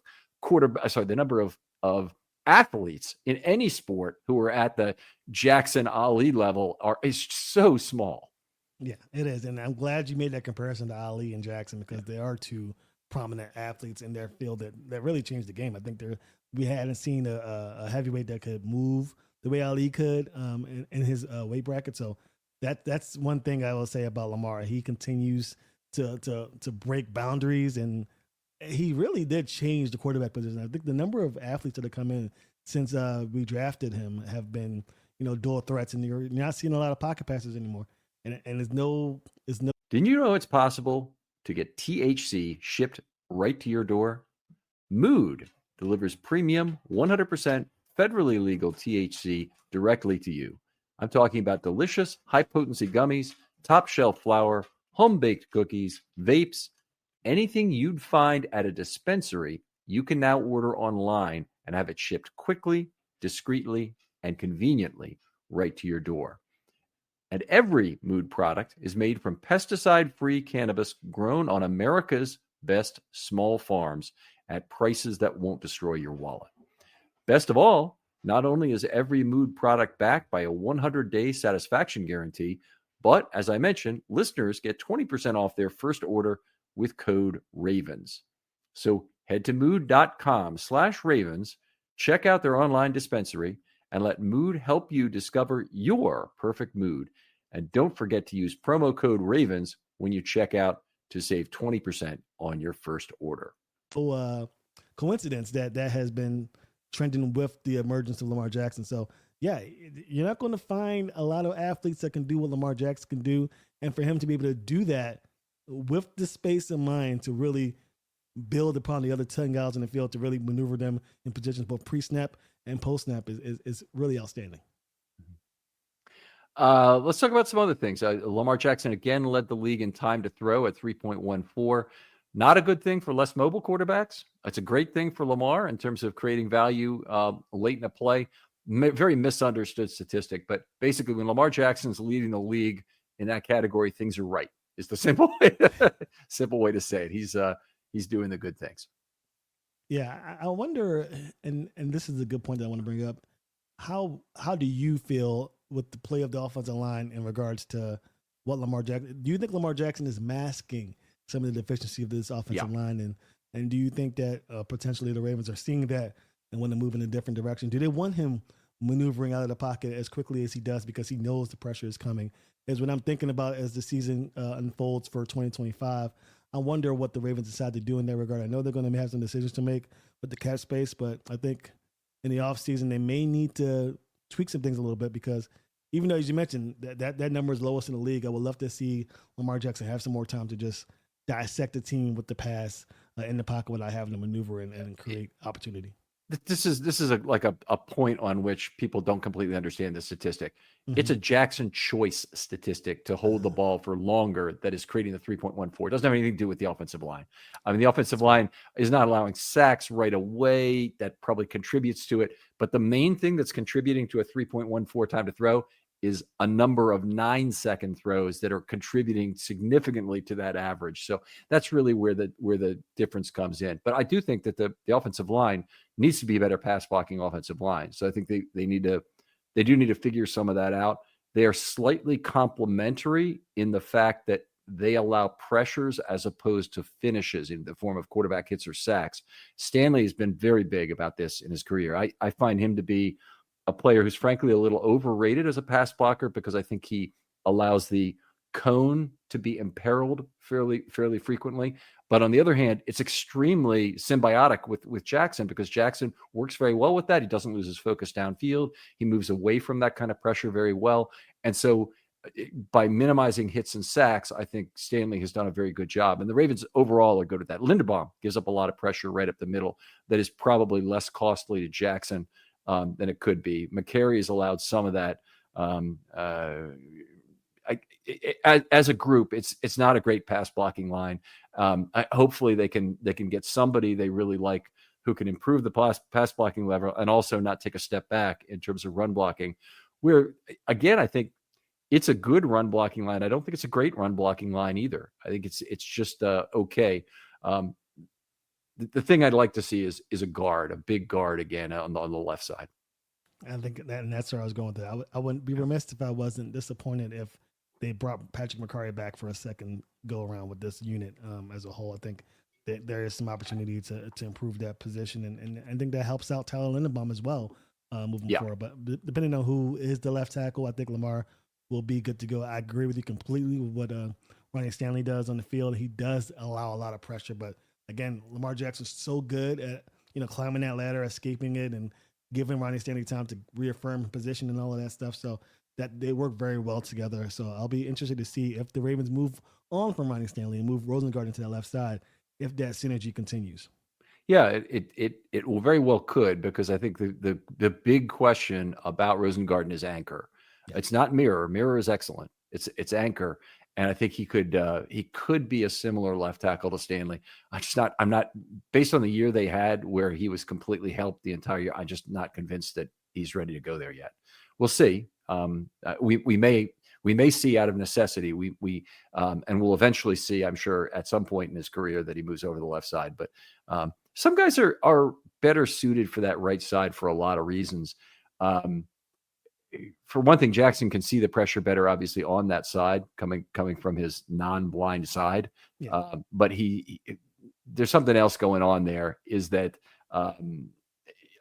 of athletes in any sport who are at the Jackson Ali level is so small. Yeah, it is. And I'm glad you made that comparison to Ali and Jackson, because they are two prominent athletes in their field that really changed the game. I think we hadn't seen a heavyweight that could move the way Ali could in his weight bracket. So that's one thing I will say about Lamar. He continues to break boundaries, and he really did change the quarterback position. I think the number of athletes that have come in since we drafted him have been, dual threats, and you're not seeing a lot of pocket passes anymore. And there's no. Didn't you know it's possible to get THC shipped right to your door? Mood delivers premium, 100% federally legal THC directly to you. I'm talking about delicious, high-potency gummies, top-shelf flour, home-baked cookies, vapes, anything you'd find at a dispensary, you can now order online and have it shipped quickly, discreetly, and conveniently right to your door. And every Mood product is made from pesticide-free cannabis grown on America's best small farms at prices that won't destroy your wallet. Best of all, not only is every Mood product backed by a 100-day satisfaction guarantee, but as I mentioned, listeners get 20% off their first order with code RAVENS. So head to mood.com/ravens, check out their online dispensary, and let Mood help you discover your perfect mood. And don't forget to use promo code RAVENS when you check out to save 20% on your first order. Coincidence that has been trending with the emergence of Lamar Jackson. So, yeah, you're not going to find a lot of athletes that can do what Lamar Jackson can do. And for him to be able to do that with the space in mind to really build upon the other 10 guys in the field, to really maneuver them in positions both pre-snap and post-snap is really outstanding. Let's talk about some other things. Lamar Jackson again led the league in time to throw at 3.14. Not a good thing for less mobile quarterbacks. It's a great thing for Lamar in terms of creating value late in a play. Very misunderstood statistic, but basically when Lamar Jackson's leading the league in that category, things are right. Is the simple way to say it. He's doing the good things. Yeah, I wonder, and this is a good point that I want to bring up. How do you feel with the play of the offensive line in regards to what Lamar Jackson? Do you think Lamar Jackson is masking some of the deficiency of this offensive line, and do you think that potentially the Ravens are seeing that and want to move in a different direction? Do they want him maneuvering out of the pocket as quickly as he does because he knows the pressure is coming? Is what I'm thinking about as the season unfolds for 2025. I wonder what the Ravens decide to do in that regard. I know they're going to have some decisions to make with the cap space, but I think in the offseason they may need to tweak some things a little bit, because even though, as you mentioned, that number is lowest in the league, I would love to see Lamar Jackson have some more time to just dissect the team with the pass in the pocket without having to maneuver and create opportunity. This is a point on which people don't completely understand the statistic. Mm-hmm. It's a Jackson choice statistic to hold the ball for longer that is creating the 3.14. It doesn't have anything to do with the offensive line. I mean, the offensive line is not allowing sacks right away. That probably contributes to it. But the main thing that's contributing to a 3.14 time to throw is a number of 9-second throws that are contributing significantly to that average. So that's really where the difference comes in. But I do think that the offensive line needs to be a better pass blocking offensive line. So I think they do need to figure some of that out. they are slightly complementary in the fact that they allow pressures as opposed to finishes in the form of quarterback hits or sacks. Stanley has been very big about this in his career. I find him to be a player who's frankly a little overrated as a pass blocker because I think he allows the cone to be imperiled fairly frequently. But on the other hand, it's extremely symbiotic with Jackson because Jackson works very well with that. He doesn't lose his focus downfield. He moves away from that kind of pressure very well. And so by minimizing hits and sacks, I think Stanley has done a very good job. And the Ravens overall are good at that. Linderbaum gives up a lot of pressure right up the middle that is probably less costly to Jackson than it could be. McCary has allowed some of that. As a group, it's not a great pass blocking line. Hopefully they can get somebody they really like who can improve the pass blocking level and also not take a step back in terms of run blocking. Where again, I think it's a good run blocking line. I don't think it's a great run blocking line either. I think it's just okay. The thing I'd like to see is a guard, a big guard again on the left side. I think that's where I was going with that. I wouldn't be remiss if I wasn't disappointed if they brought Patrick McCarry back for a second go around with this unit as a whole. I think that there is some opportunity to improve that position, and I think that helps out Tyler Linderbaum as well moving forward. But depending on who is the left tackle, I think Lamar will be good to go. I agree with you completely with what Ronnie Stanley does on the field. He does allow a lot of pressure, but again, Lamar Jackson's so good at climbing that ladder, escaping it, and giving Ronnie Stanley time to reaffirm position and all of that stuff. So that they work very well together. So I'll be interested to see if the Ravens move on from Ronnie Stanley and move Rosengard into that left side, if that synergy continues. Yeah, it will very well could, because I think the big question about Rosengarten is anchor. Yeah. It's not Mirror. Mirror is excellent. It's anchor. And I think he could be a similar left tackle to Stanley. I'm not based on the year they had where he was completely helped the entire year. I'm just not convinced that he's ready to go there yet. We'll see. We may see out of necessity. And we'll eventually see, I'm sure, at some point in his career that he moves over the left side. But some guys are better suited for that right side for a lot of reasons. For one thing, Jackson can see the pressure better, obviously, on that side coming from his non-blind side. Yeah. But there's something else going on there, is that a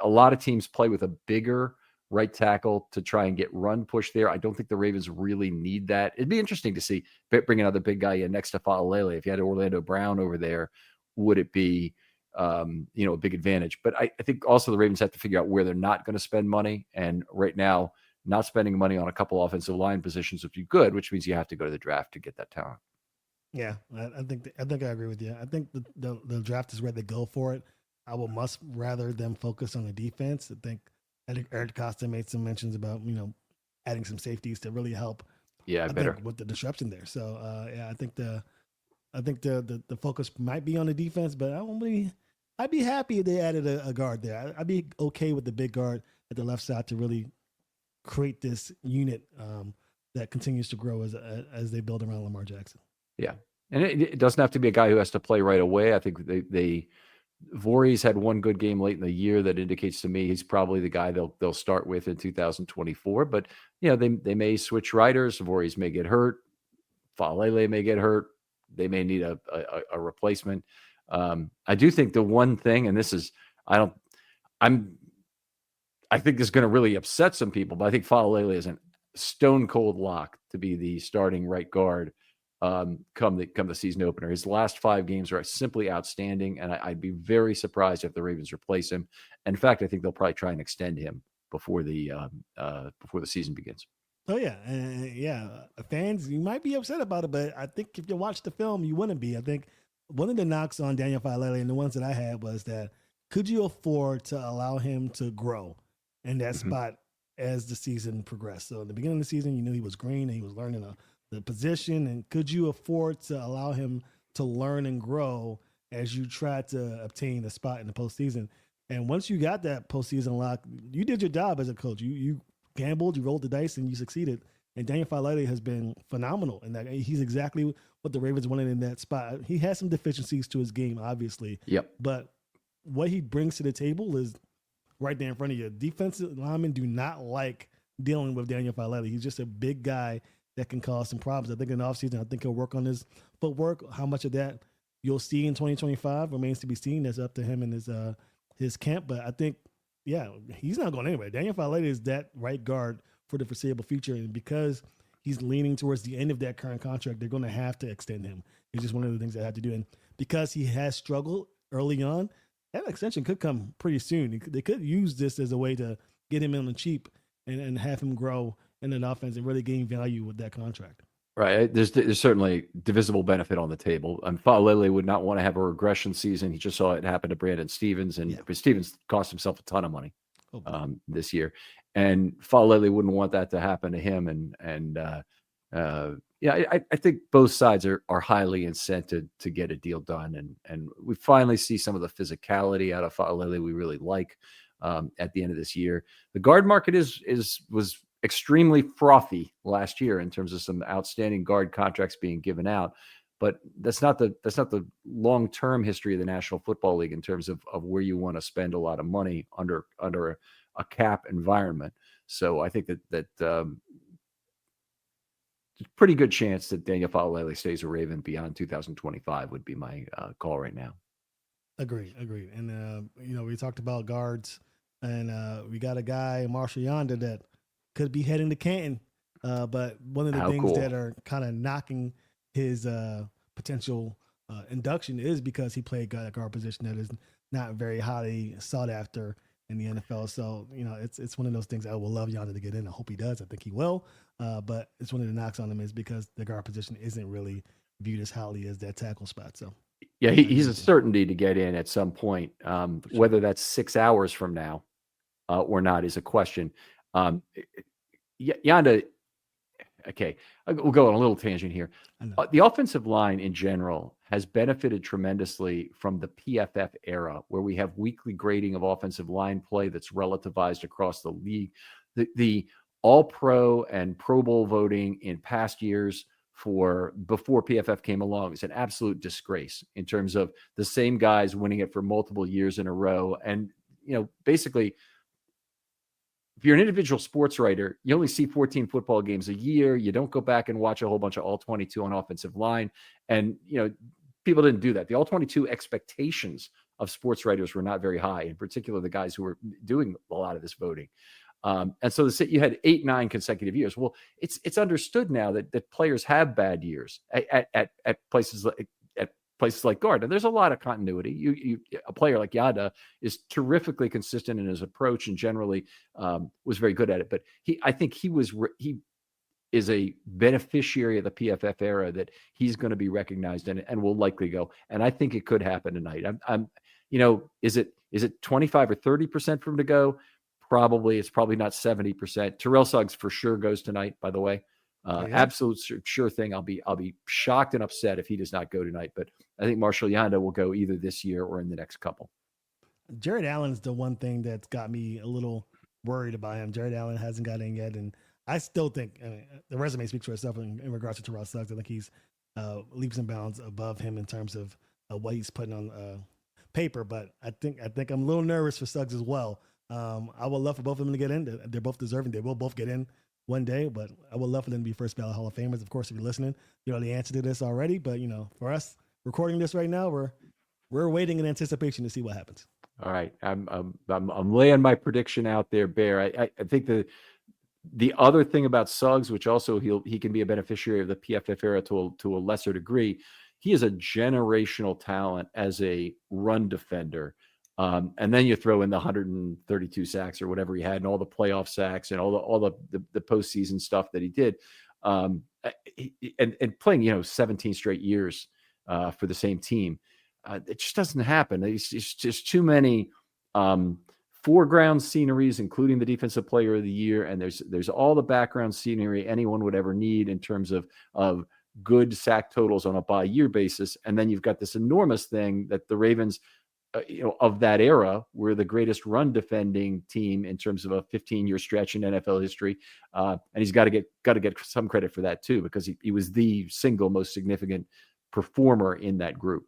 lot of teams play with a bigger right tackle to try and get run push there. I don't think the Ravens really need that. It'd be interesting to see bring another big guy in next to Faalele. If you had Orlando Brown over there, would it be a big advantage? But I think also the Ravens have to figure out where they're not going to spend money. And right now, not spending money on a couple offensive line positions would be good, which means you have to go to the draft to get that talent. Yeah, I think I agree with you. I think the draft is where they go for it. I would much rather them focus on the defense. I think Eric Costa made some mentions about adding some safeties to really help. Yeah, better with the disruption there. So I think the focus might be on the defense, but I'd be happy if they added a guard there. I'd be okay with the big guard at the left side to really create this unit that continues to grow as they build around Lamar Jackson. Yeah, and it doesn't have to be a guy who has to play right away. I think Voorhees had one good game late in the year that indicates to me he's probably the guy they'll start with in 2024. But they may switch riders. Voorhees may get hurt. Faalele may get hurt. They may need a replacement. I do think the one thing, and this is I think this is going to really upset some people, but I think Faalele is a stone cold lock to be the starting right guard come the season opener. His last 5 games are simply outstanding, and I'd be very surprised if the Ravens replace him. In fact, I think they'll probably try and extend him before the season begins. Oh yeah, fans, you might be upset about it, but I think if you watch the film, you wouldn't be. I think one of the knocks on Daniel Faalele, and the ones that I had, was that could you afford to allow him to grow in that spot as the season progressed? So in the beginning of the season, you knew he was green and he was learning the position, and could you afford to allow him to learn and grow as you tried to obtain a spot in the postseason? And once you got that postseason lock, you did your job as a coach. You gambled, you rolled the dice, and you succeeded. And Daniel Faalele has been phenomenal in that. He's exactly what the Ravens wanted in that spot. He has some deficiencies to his game, obviously. Yep. But what he brings to the table is right there in front of you. Defensive linemen do not like dealing with Daniel Filelli. He's just a big guy that can cause some problems. I think in the offseason, I think he'll work on his footwork. How much of that you'll see in 2025 remains to be seen. That's up to him and his camp. But I think, yeah, he's not going anywhere. Daniel Filelli is that right guard for the foreseeable future. And because he's leaning towards the end of that current contract, they're going to have to extend him. It's just one of the things they have to do. And because he has struggled early on, that extension could come pretty soon. They could use this as a way to get him in the cheap and have him grow in an offense and really gain value with that contract. Right. There's certainly divisible benefit on the table. Falele would not want to have a regression season. He just saw it happen to Brandon Stevens, and Stevens cost himself a ton of money this year. And Falele wouldn't want that to happen to him. I think both sides are highly incented to get a deal done. And we finally see some of the physicality out of Falele we really like at the end of this year. The guard market was extremely frothy last year in terms of some outstanding guard contracts being given out, but that's not the long-term history of the National Football League in terms of where you want to spend a lot of money under a cap environment. So I think that there's a pretty good chance that Daniel Falele stays a Raven beyond 2025 would be my call right now. Agreed. And we talked about guards, and we got a guy, Marshall Yanda, that could be heading to Canton. But one of the things that are kind of knocking his potential induction is because he played guard position that is not very highly sought after in the NFL. So, it's one of those things I would love Yanda to get in. I hope he does. I think he will. But it's one of the knocks on him is because the guard position isn't really viewed as highly as that tackle spot. So, yeah, he's a certainty to get in at some point. Sure. Whether that's 6 hours from now or not is a question. Yanda, okay, we'll go on a little tangent here. The offensive line in general has benefited tremendously from the PFF era, where we have weekly grading of offensive line play that's relativized across the league. The All-Pro and Pro Bowl voting in past years before PFF came along is an absolute disgrace in terms of the same guys winning it for multiple years in a row. And, basically, if you're an individual sports writer, you only see 14 football games a year. You don't go back and watch a whole bunch of all 22 on offensive line. And, people didn't do that. The all 22 expectations of sports writers were not very high, in particular, the guys who were doing a lot of this voting. And so you had 8-9 consecutive years. Well, it's understood now that players have bad years at places like guard. And there's a lot of continuity. A player like Yanda is terrifically consistent in his approach and generally was very good at it. But I think he is a beneficiary of the PFF era that he's going to be recognized and will likely go. And I think it could happen tonight. Is it 25 or 30% for him to go? Probably. It's probably not 70%. Terrell Suggs for sure goes tonight, by the way. Absolute sure thing. I'll be shocked and upset if he does not go tonight. But I think Marshall Yanda will go either this year or in the next couple. Jared Allen's the one thing that's got me a little worried about him. Jared Allen hasn't got in yet, and I still think the resume speaks for itself in regards to Terrell Suggs. I think he's leaps and bounds above him in terms of what he's putting on paper. But I think I'm a little nervous for Suggs as well. I would love for both of them to get in. They're both deserving. They will both get in one day, but I would love for them to be first ballot Hall of Famers. Of course, if you're listening, you know the answer to this already. But for us recording this right now, we're waiting in anticipation to see what happens. All right, I'm laying my prediction out there, Bear. I think the other thing about Suggs, which also he can be a beneficiary of the PFF era to a lesser degree, he is a generational talent as a run defender. And then you throw in the 132 sacks or whatever he had, and all the playoff sacks and all the postseason stuff that he did, and playing 17 straight years for the same team. It just doesn't happen. It's just too many foreground sceneries, including the Defensive Player of the Year, and there's all the background scenery anyone would ever need in terms of good sack totals on a by-year basis, and then you've got this enormous thing that the Ravens. Of that era, were the greatest run defending team in terms of a 15-year stretch in NFL history, and he's got to get some credit for that too, because he was the single most significant performer in that group.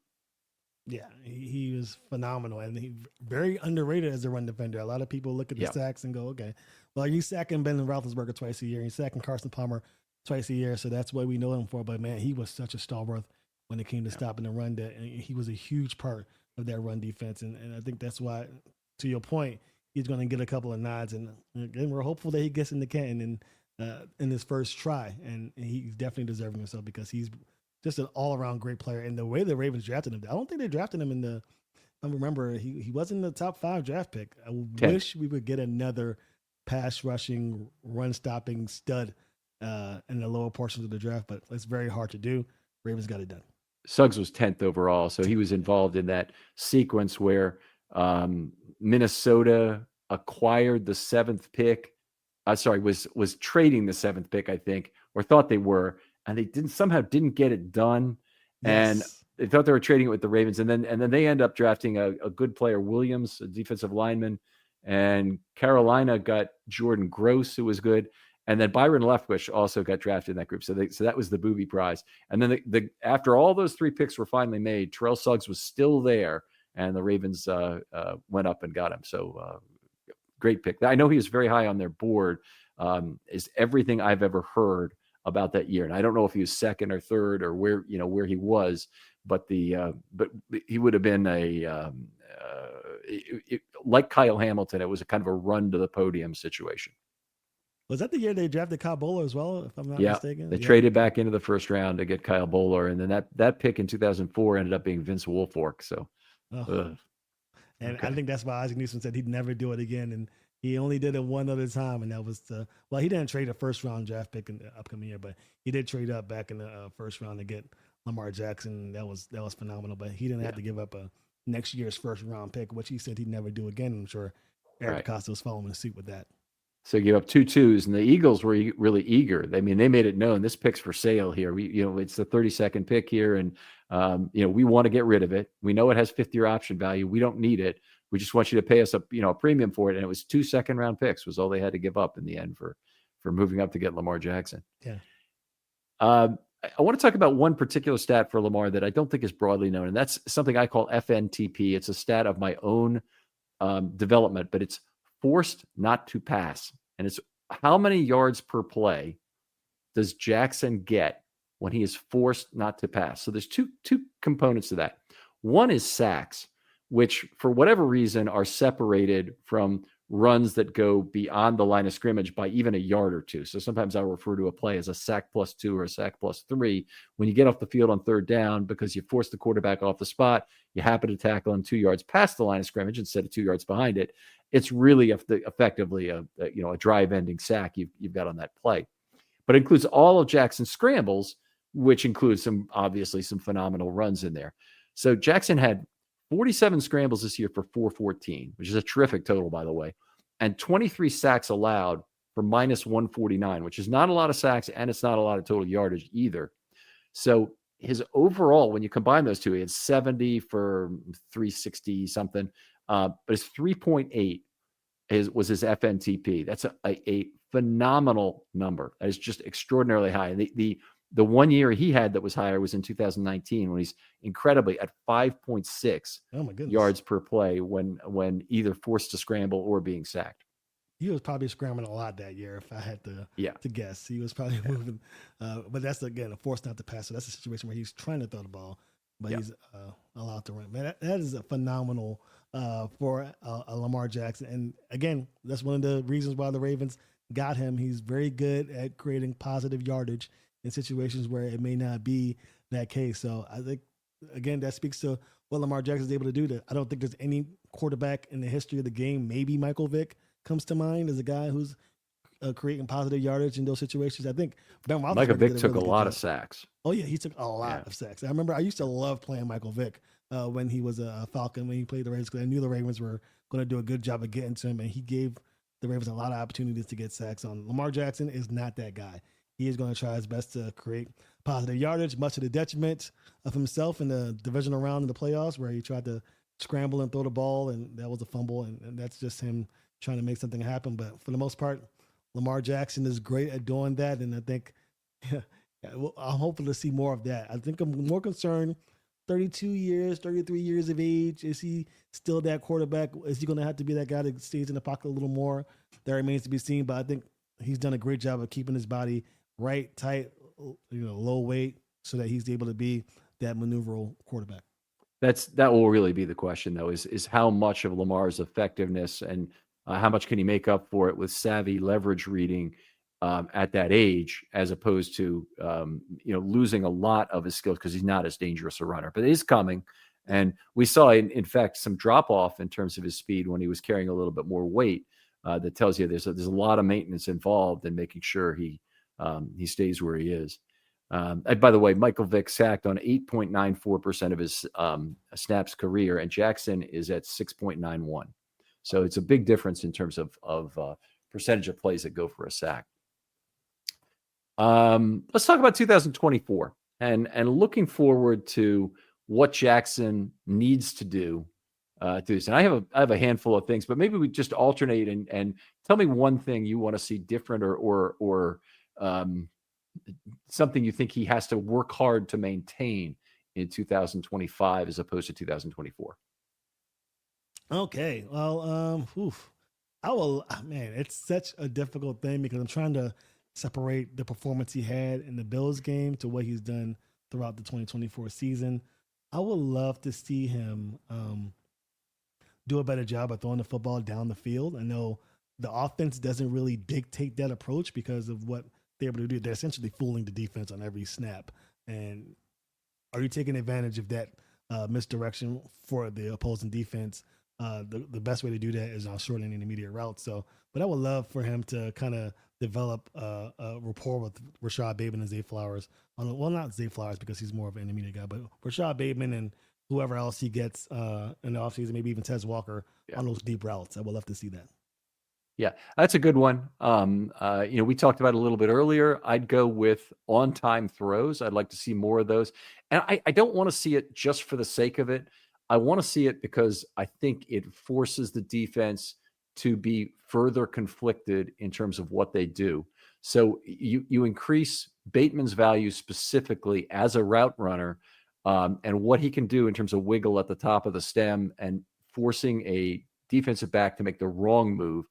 Yeah, he was phenomenal, and he very underrated as a run defender. A lot of people look at the sacks and go, okay, Well, he's sacking Ben Roethlisberger twice a year. He's sacking Carson Palmer twice a year. So that's what we know him for. But man, he was such a stalwart when it came to stopping the run. That and he was a huge part of that run defense. And I think that's why, to your point, he's going to get a couple of nods. And again, we're hopeful that he gets in the Canton in his first try. And he's definitely deserving himself because he's just an all around great player. And the way the Ravens drafted him, I don't think they drafted him in the. I remember he wasn't the top 5 draft pick. I wish we would get another pass rushing, run stopping stud in the lower portions of the draft, but it's very hard to do. Ravens got it done. Suggs was 10th overall, so he was involved in that sequence where Minnesota acquired the 7th pick. Was trading the 7th pick, I think, or thought they were, and they didn't get it done. Yes. And they thought they were trading it with the Ravens, and then they end up drafting a good player, Williams, a defensive lineman, and Carolina got Jordan Gross, who was good, and then Byron Leftwich also got drafted in that group. So that was the booby prize. And then after all those 3 picks were finally made, Terrell Suggs was still there, and the Ravens went up and got him. So great pick. I know he was very high on their board. Is everything I've ever heard about that year, and I don't know if he was 2nd or 3rd or where he was. But but he would have been like Kyle Hamilton. It was a kind of a run to the podium situation. Was that the year they drafted Kyle Bowler as well, if I'm not mistaken? They traded back into the first round to get Kyle Bowler, and then that pick in 2004 ended up being Vince Wilfork. So, and I think that's why Isaac Newsom said he'd never do it again, and he only did it one other time, and that was he didn't trade a first round draft pick in the upcoming year, but he did trade up back in the first round to get Lamar Jackson. That was phenomenal, but he didn't have to give up a next year's first round pick, which he said he'd never do again. I'm sure Eric Costa was following suit with that. So give up 2 2s, and the Eagles were really eager. I mean, they made it known this pick's for sale here. It's the 32nd pick here, and we want to get rid of it. We know it has 5th-year option value. We don't need it. We just want you to pay us a premium for it. And it was 2 second-round picks was all they had to give up in the end for moving up to get Lamar Jackson. Yeah. I want to talk about one particular stat for Lamar that I don't think is broadly known, and that's something I call FNTP. It's a stat of my own development, but it's forced not to pass. And it's how many yards per play does Jackson get when he is forced not to pass? So there's two components to that. One is sacks, which for whatever reason are separated from runs that go beyond the line of scrimmage by even a yard or 2. So sometimes I refer to a play as a sack +2 or a sack +3. When you get off the field on 3rd down, because you force the quarterback off the spot, you happen to tackle him 2 yards past the line of scrimmage instead of 2 yards behind it. It's really effectively a drive-ending sack you've got on that play. But it includes all of Jackson's scrambles, which includes obviously some phenomenal runs in there. So Jackson had 47 scrambles this year for 414, which is a terrific total, by the way, and 23 sacks allowed for -149, which is not a lot of sacks, and it's not a lot of total yardage either. So his overall, when you combine those two, he had 70 for 360 something, but his 3.8 was his FNTP. That's a phenomenal number. That is just extraordinarily high. And the 1 year he had that was higher was in 2019 when he's incredibly at 5.6 yards per play when either forced to scramble or being sacked. He was probably scrambling a lot that year if I had to guess. He was probably moving. But that's, again, a force not to pass. So that's a situation where he's trying to throw the ball, but he's allowed to run. Man, that is a phenomenal for Lamar Jackson. And, again, that's one of the reasons why the Ravens got him. He's very good at creating positive yardage in situations where it may not be that case. So I think, again, that speaks to what Lamar Jackson is able to do. I don't think there's any quarterback in the history of the game, maybe Michael Vick comes to mind as a guy who's creating positive yardage in those situations. I think Ben Roethlisberger Michael Vick took a lot of sacks. Oh, yeah, he took a lot of sacks. I remember I used to love playing Michael Vick when he was a Falcon, when he played the Ravens, because I knew the Ravens were going to do a good job of getting to him, and he gave the Ravens a lot of opportunities to get sacks on. Lamar Jackson is not that guy. He is going to try his best to create positive yardage, much to the detriment of himself in the divisional round in the playoffs, where he tried to scramble and throw the ball, and that was a fumble, and that's just him trying to make something happen. But for the most part, Lamar Jackson is great at doing that, and I think I'm hoping to see more of that. I think I'm more concerned 32 years, 33 years of age. Is he still that quarterback? Is he going to have to be that guy that stays in the pocket a little more? That remains to be seen. But I think he's done a great job of keeping his body right, tight, low weight, so that he's able to be that maneuverable quarterback. That will really be the question, though, is how much of Lamar's effectiveness and how much can he make up for it with savvy leverage reading at that age, as opposed to losing a lot of his skills because he's not as dangerous a runner. But it is coming, and we saw in fact some drop off in terms of his speed when he was carrying a little bit more weight. That tells you there's a lot of maintenance involved in making sure he stays where he is. And by the way, Michael Vick sacked on 8.94% of his snaps career, and Jackson is at 6.91. So it's a big difference in terms of percentage of plays that go for a sack. Let's talk about 2024 and looking forward to what Jackson needs to do to this. And I have a handful of things, but maybe we just alternate and tell me one thing you want to see different or something you think he has to work hard to maintain in 2025 as opposed to 2024. Okay. Well, I will, man, it's such a difficult thing because I'm trying to separate the performance he had in the Bills game to what he's done throughout the 2024 season. I would love to see him do a better job of throwing the football down the field. I know the offense doesn't really dictate that approach because of what they're able to do. They're essentially fooling the defense on every snap. And are you taking advantage of that misdirection for the opposing defense? The best way to do that is on short and intermediate routes. So, but I would love for him to kind of develop a rapport with Rashad Bateman and Zay Flowers. Well, not Zay Flowers because he's more of an intermediate guy, but Rashad Bateman and whoever else he gets in the offseason, maybe even Tez Walker on those deep routes. I would love to see that. Yeah, that's a good one. We talked about it a little bit earlier. I'd go with on-time throws. I'd like to see more of those. And I don't want to see it just for the sake of it. I want to see it because I think it forces the defense to be further conflicted in terms of what they do. So you increase Bateman's value specifically as a route runner and what he can do in terms of wiggle at the top of the stem and forcing a defensive back to make the wrong move.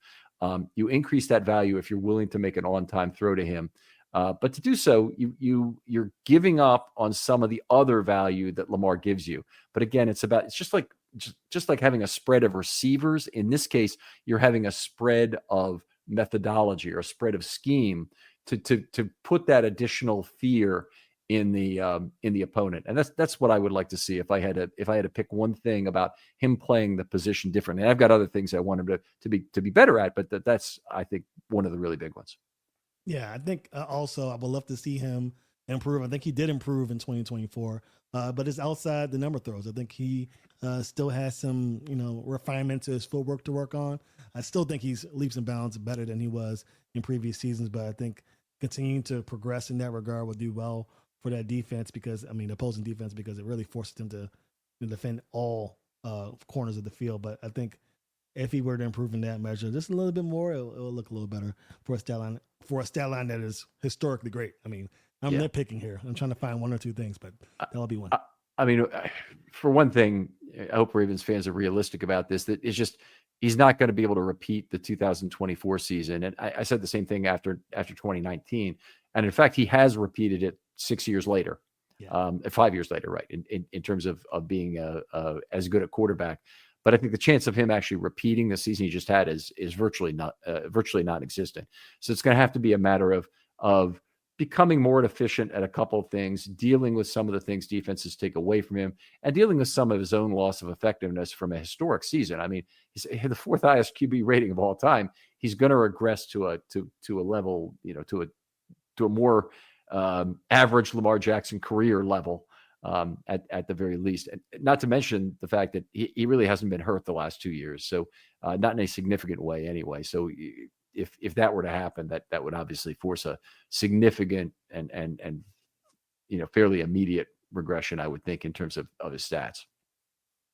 You increase that value if you're willing to make an on-time throw to him. But to do so, you're giving up on some of the other value that Lamar gives you. But again, it's just like having a spread of receivers. In this case, you're having a spread of methodology or a spread of scheme to put that additional fear in the opponent. And that's what I would like to see if I had to pick one thing about him playing the position differently. And I've got other things I want him to be better at, but that's I think one of the really big ones. Yeah, I think also I would love to see him improve. I think he did improve in 2024, but it's outside the number throws. I think he still has some refinement to his footwork to work on. I still think he's leaps and bounds better than he was in previous seasons, but I think continuing to progress in that regard will do well for that defense opposing defense, because it really forces them to defend all corners of the field. But I think if he were to improve in that measure just a little bit more, it'll look a little better for a stat line that is historically great. I mean, I'm nitpicking here. I'm trying to find one or two things, but that'll be one. For one thing, I hope Ravens fans are realistic about this. That it's just he's not going to be able to repeat the 2024 season. And I said the same thing after 2019. And in fact, he has repeated it 6 years later, 5 years later, right? In terms of being as good a quarterback. But I think the chance of him actually repeating the season he just had is virtually non-existent. So it's going to have to be a matter of becoming more efficient at a couple of things, dealing with some of the things defenses take away from him, and dealing with some of his own loss of effectiveness from a historic season. I mean, he's the fourth highest QB rating of all time. He's going to regress to a level, to a more average Lamar Jackson career level. At the very least, and not to mention the fact that he really hasn't been hurt the last 2 years. So not in a significant way anyway. So if that were to happen, that would obviously force a significant and fairly immediate regression, I would think, in terms of his stats.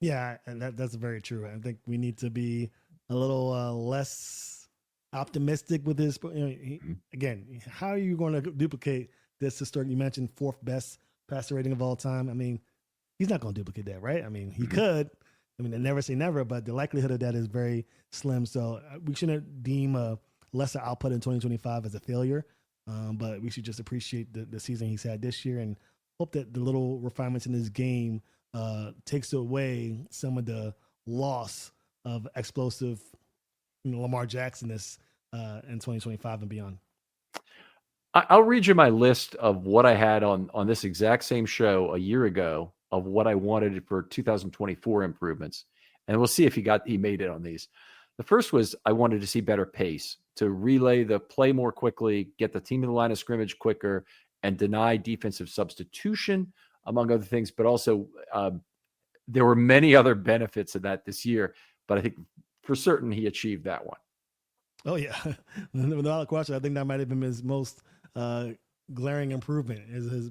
Yeah. And that's very true. I think we need to be a little less optimistic with this. Again, how are you going to duplicate this historic? You mentioned fourth best passer rating of all time. I mean, he's not going to duplicate that, right? I mean, he could. I mean, I never say never, but the likelihood of that is very slim. So we shouldn't deem a lesser output in 2025 as a failure, but we should just appreciate the season he's had this year and hope that the little refinements in his game takes away some of the loss of explosive, Lamar Jackson-ness in 2025 and beyond. I'll read you my list of what I had on this exact same show a year ago of what I wanted for 2024 improvements, and we'll see if he made it on these. The first was I wanted to see better pace, to relay the play more quickly, get the team to the line of scrimmage quicker, and deny defensive substitution, among other things. But also, there were many other benefits of that this year. But I think for certain he achieved that one. Oh yeah, without question. I think that might have been his most glaring improvement, is his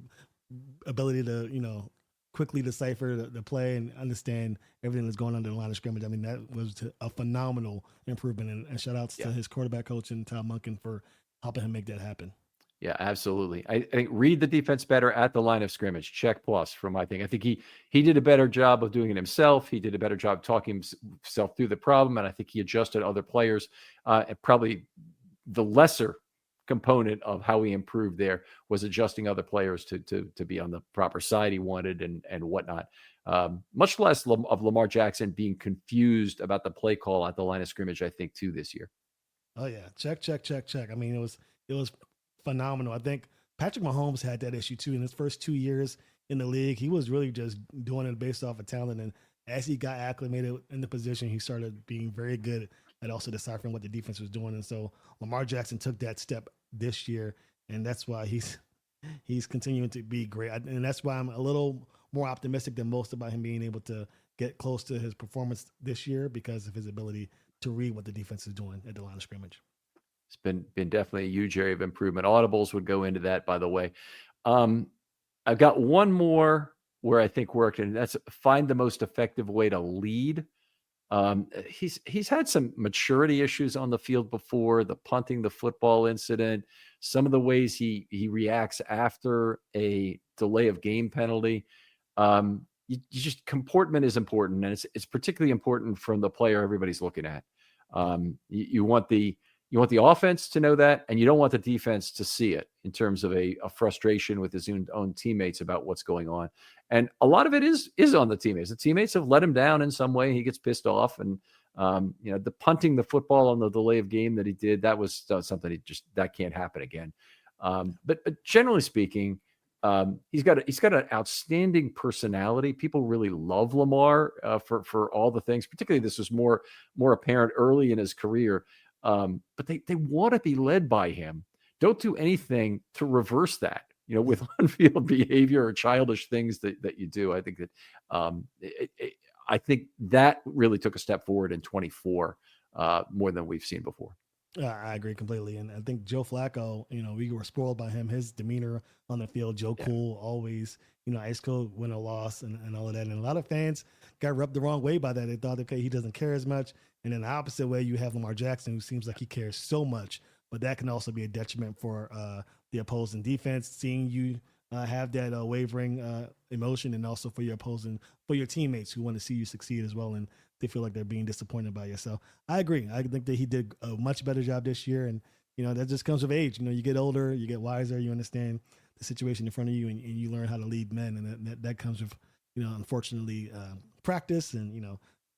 ability to quickly decipher the play and understand everything that's going on in the line of scrimmage. I mean, that was a phenomenal improvement, and shout outs to his quarterback coach and Tom Monken for helping him make that happen. Yeah, absolutely. I think read the defense better at the line of scrimmage. Check plus for my thing. I think he did a better job of doing it himself. He did a better job talking himself through the problem, and I think he adjusted other players. And probably the lesser component of how he improved there was adjusting other players to be on the proper side he wanted and whatnot. Much less of Lamar Jackson being confused about the play call at the line of scrimmage, I think, too, this year. Oh yeah, check. I mean, it was phenomenal. I think Patrick Mahomes had that issue too in his first 2 years in the league. He was really just doing it based off of talent, and as he got acclimated in the position, he started being very good at also deciphering what the defense was doing. And so Lamar Jackson took that step this year, and that's why he's continuing to be great. And that's why I'm a little more optimistic than most about him being able to get close to his performance this year because of his ability to read what the defense is doing at the line of scrimmage. It's been definitely a huge area of improvement. Audibles would go into that, by the way. I've got one more where I think worked, and that's find the most effective way to lead. He's had some maturity issues on the field before, the punting the football incident, some of the ways he reacts after a delay of game penalty. You just comportment is important, and it's particularly important from the player everybody's looking at. You want the offense to know that, and you don't want the defense to see it in terms of a frustration with his own teammates about what's going on. And a lot of it is on the teammates. The teammates have let him down in some way. He gets pissed off, and the punting the football on the delay of game that he did, that was something that can't happen again. But generally speaking, he's got an outstanding personality. People really love Lamar for all the things. Particularly, this was more apparent early in his career. But they want to be led by him. Don't do anything to reverse that, with on-field behavior or childish things that you do. I think that I think that really took a step forward in 24 more than we've seen before. I agree completely. And I think Joe Flacco, we were spoiled by him, his demeanor on the field. Joe Cool, always, ice cold, win or loss and all of that. And a lot of fans got rubbed the wrong way by that. They thought, okay, he doesn't care as much. And in the opposite way, you have Lamar Jackson, who seems like he cares so much, but that can also be a detriment for the opposing defense, seeing you have that wavering emotion, and also for your teammates who want to see you succeed as well. And they feel like they're being disappointed by you. So I agree. I think that he did a much better job this year. And, that just comes with age. You get older, you get wiser, you understand the situation in front of you, and you learn how to lead men. And that comes with, unfortunately, practice. And,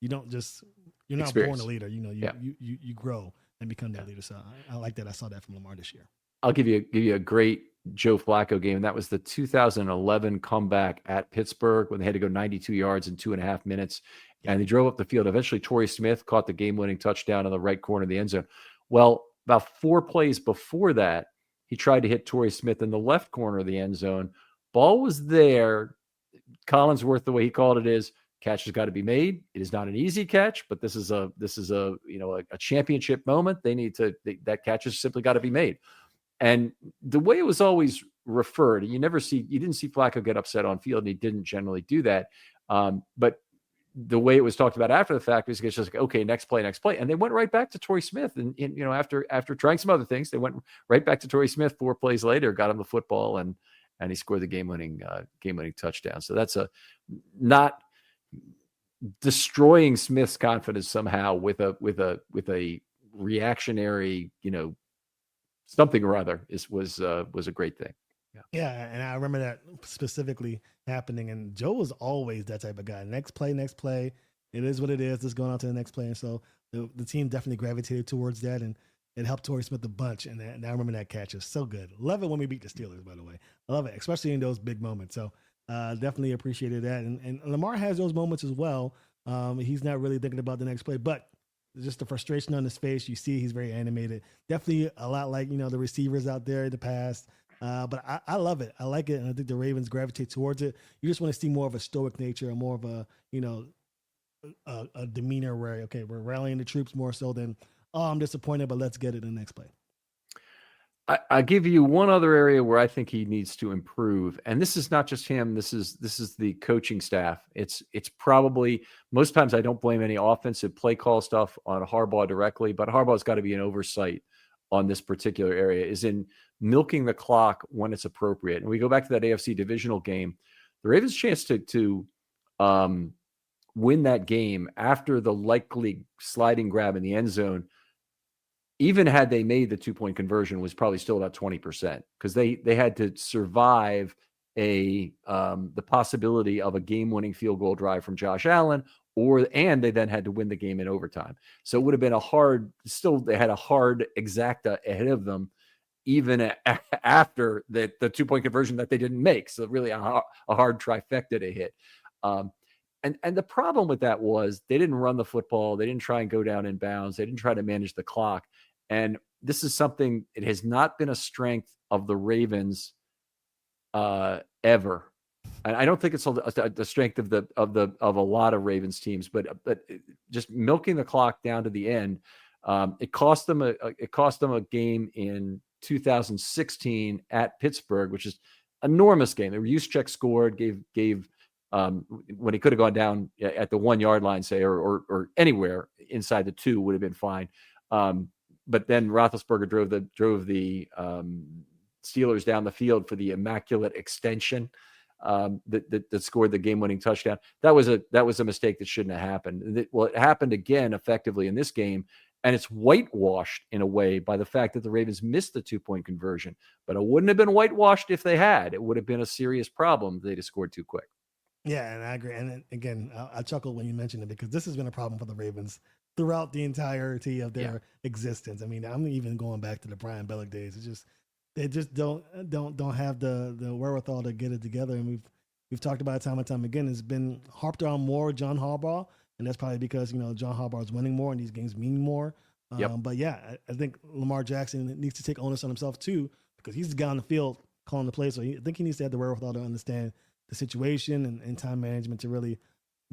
you don't just, you're not Experience. born a leader. You grow and become that leader. So I like that. I saw that from Lamar this year. I'll give you a great Joe Flacco game. And that was the 2011 comeback at Pittsburgh when they had to go 92 yards in 2.5 minutes. And they drove up the field. Eventually, Torrey Smith caught the game-winning touchdown in the right corner of the end zone. Well, about 4 plays before that, he tried to hit Torrey Smith in the left corner of the end zone. Ball was there. Collinsworth, the way he called it, is catch has got to be made. It is not an easy catch, but this is a championship moment. That catch has simply got to be made. And the way it was always referred, you didn't see Flacco get upset on field, and he didn't generally do that. But the way it was talked about after the fact was just like, okay, next play. And they went right back to Torrey Smith. And after trying some other things, they went right back to Torrey Smith 4 plays later, got him the football and and he scored the game-winning touchdown. So that's a not destroying Smith's confidence somehow with a reactionary, something or other was a great thing. Yeah, and I remember that specifically happening. And Joe was always that type of guy. Next play. It is what it is. Just going on to the next play. And so the team definitely gravitated towards that, and it helped Torrey Smith a bunch. And I remember that catch is so good. Love it when we beat the Steelers, by the way. I love it, especially in those big moments. So definitely appreciated that. And Lamar has those moments as well. He's not really thinking about the next play, but just the frustration on his face. You see he's very animated. Definitely a lot like, the receivers out there in the past. But I love it. I like it. And I think the Ravens gravitate towards it. You just want to see more of a stoic nature and more of a, a demeanor where, okay, we're rallying the troops more so than, oh, I'm disappointed, but let's get it in the next play. I give you one other area where I think he needs to improve. And this is not just him. This is the coaching staff. It's probably, most times I don't blame any offensive play call stuff on Harbaugh directly, but Harbaugh's got to be an oversight on this particular area, is in milking the clock when it's appropriate. And we go back to that AFC divisional game. The Ravens' chance to win that game after the likely sliding grab in the end zone, even had they made the 2-point conversion, was probably still about 20%, because they had to survive the possibility of a game-winning field goal drive from Josh Allen, and they then had to win the game in overtime. So it would have been they had a hard exacta ahead of them, even after the 2-point conversion that they didn't make. So really a hard trifecta to hit. And the problem with that was they didn't run the football. They didn't try and go down in bounds. They didn't try to manage the clock. And this is something, it has not been a strength of the Ravens ever. And I don't think it's the strength of a lot of Ravens teams, but just milking the clock down to the end. It cost them a game in 2016 at Pittsburgh, which is an enormous game. Juszczyk scored, gave when he could have gone down at the 1 yard line, say, or anywhere inside the 2 would have been fine. But then Roethlisberger drove the Steelers down the field for the immaculate extension that scored the game-winning touchdown. That was a mistake that shouldn't have happened. It happened again effectively in this game, and it's whitewashed in a way by the fact that the Ravens missed the 2-point conversion. But it wouldn't have been whitewashed if they had. It would have been a serious problem if they'd have scored too quick. Yeah, and I agree. And again, I chuckled when you mentioned it, because this has been a problem for the Ravens throughout the entirety of their existence. I mean, I'm even going back to the Brian Bellick days. It's just, they just don't have the wherewithal to get it together. And we've talked about it time and time again. It's been harped on more John Harbaugh, and that's probably because John Harbaugh is winning more and these games mean more. But yeah, I think Lamar Jackson needs to take onus on himself too, because he's the guy on the field calling the play. So I think he needs to have the wherewithal to understand the situation and time management to really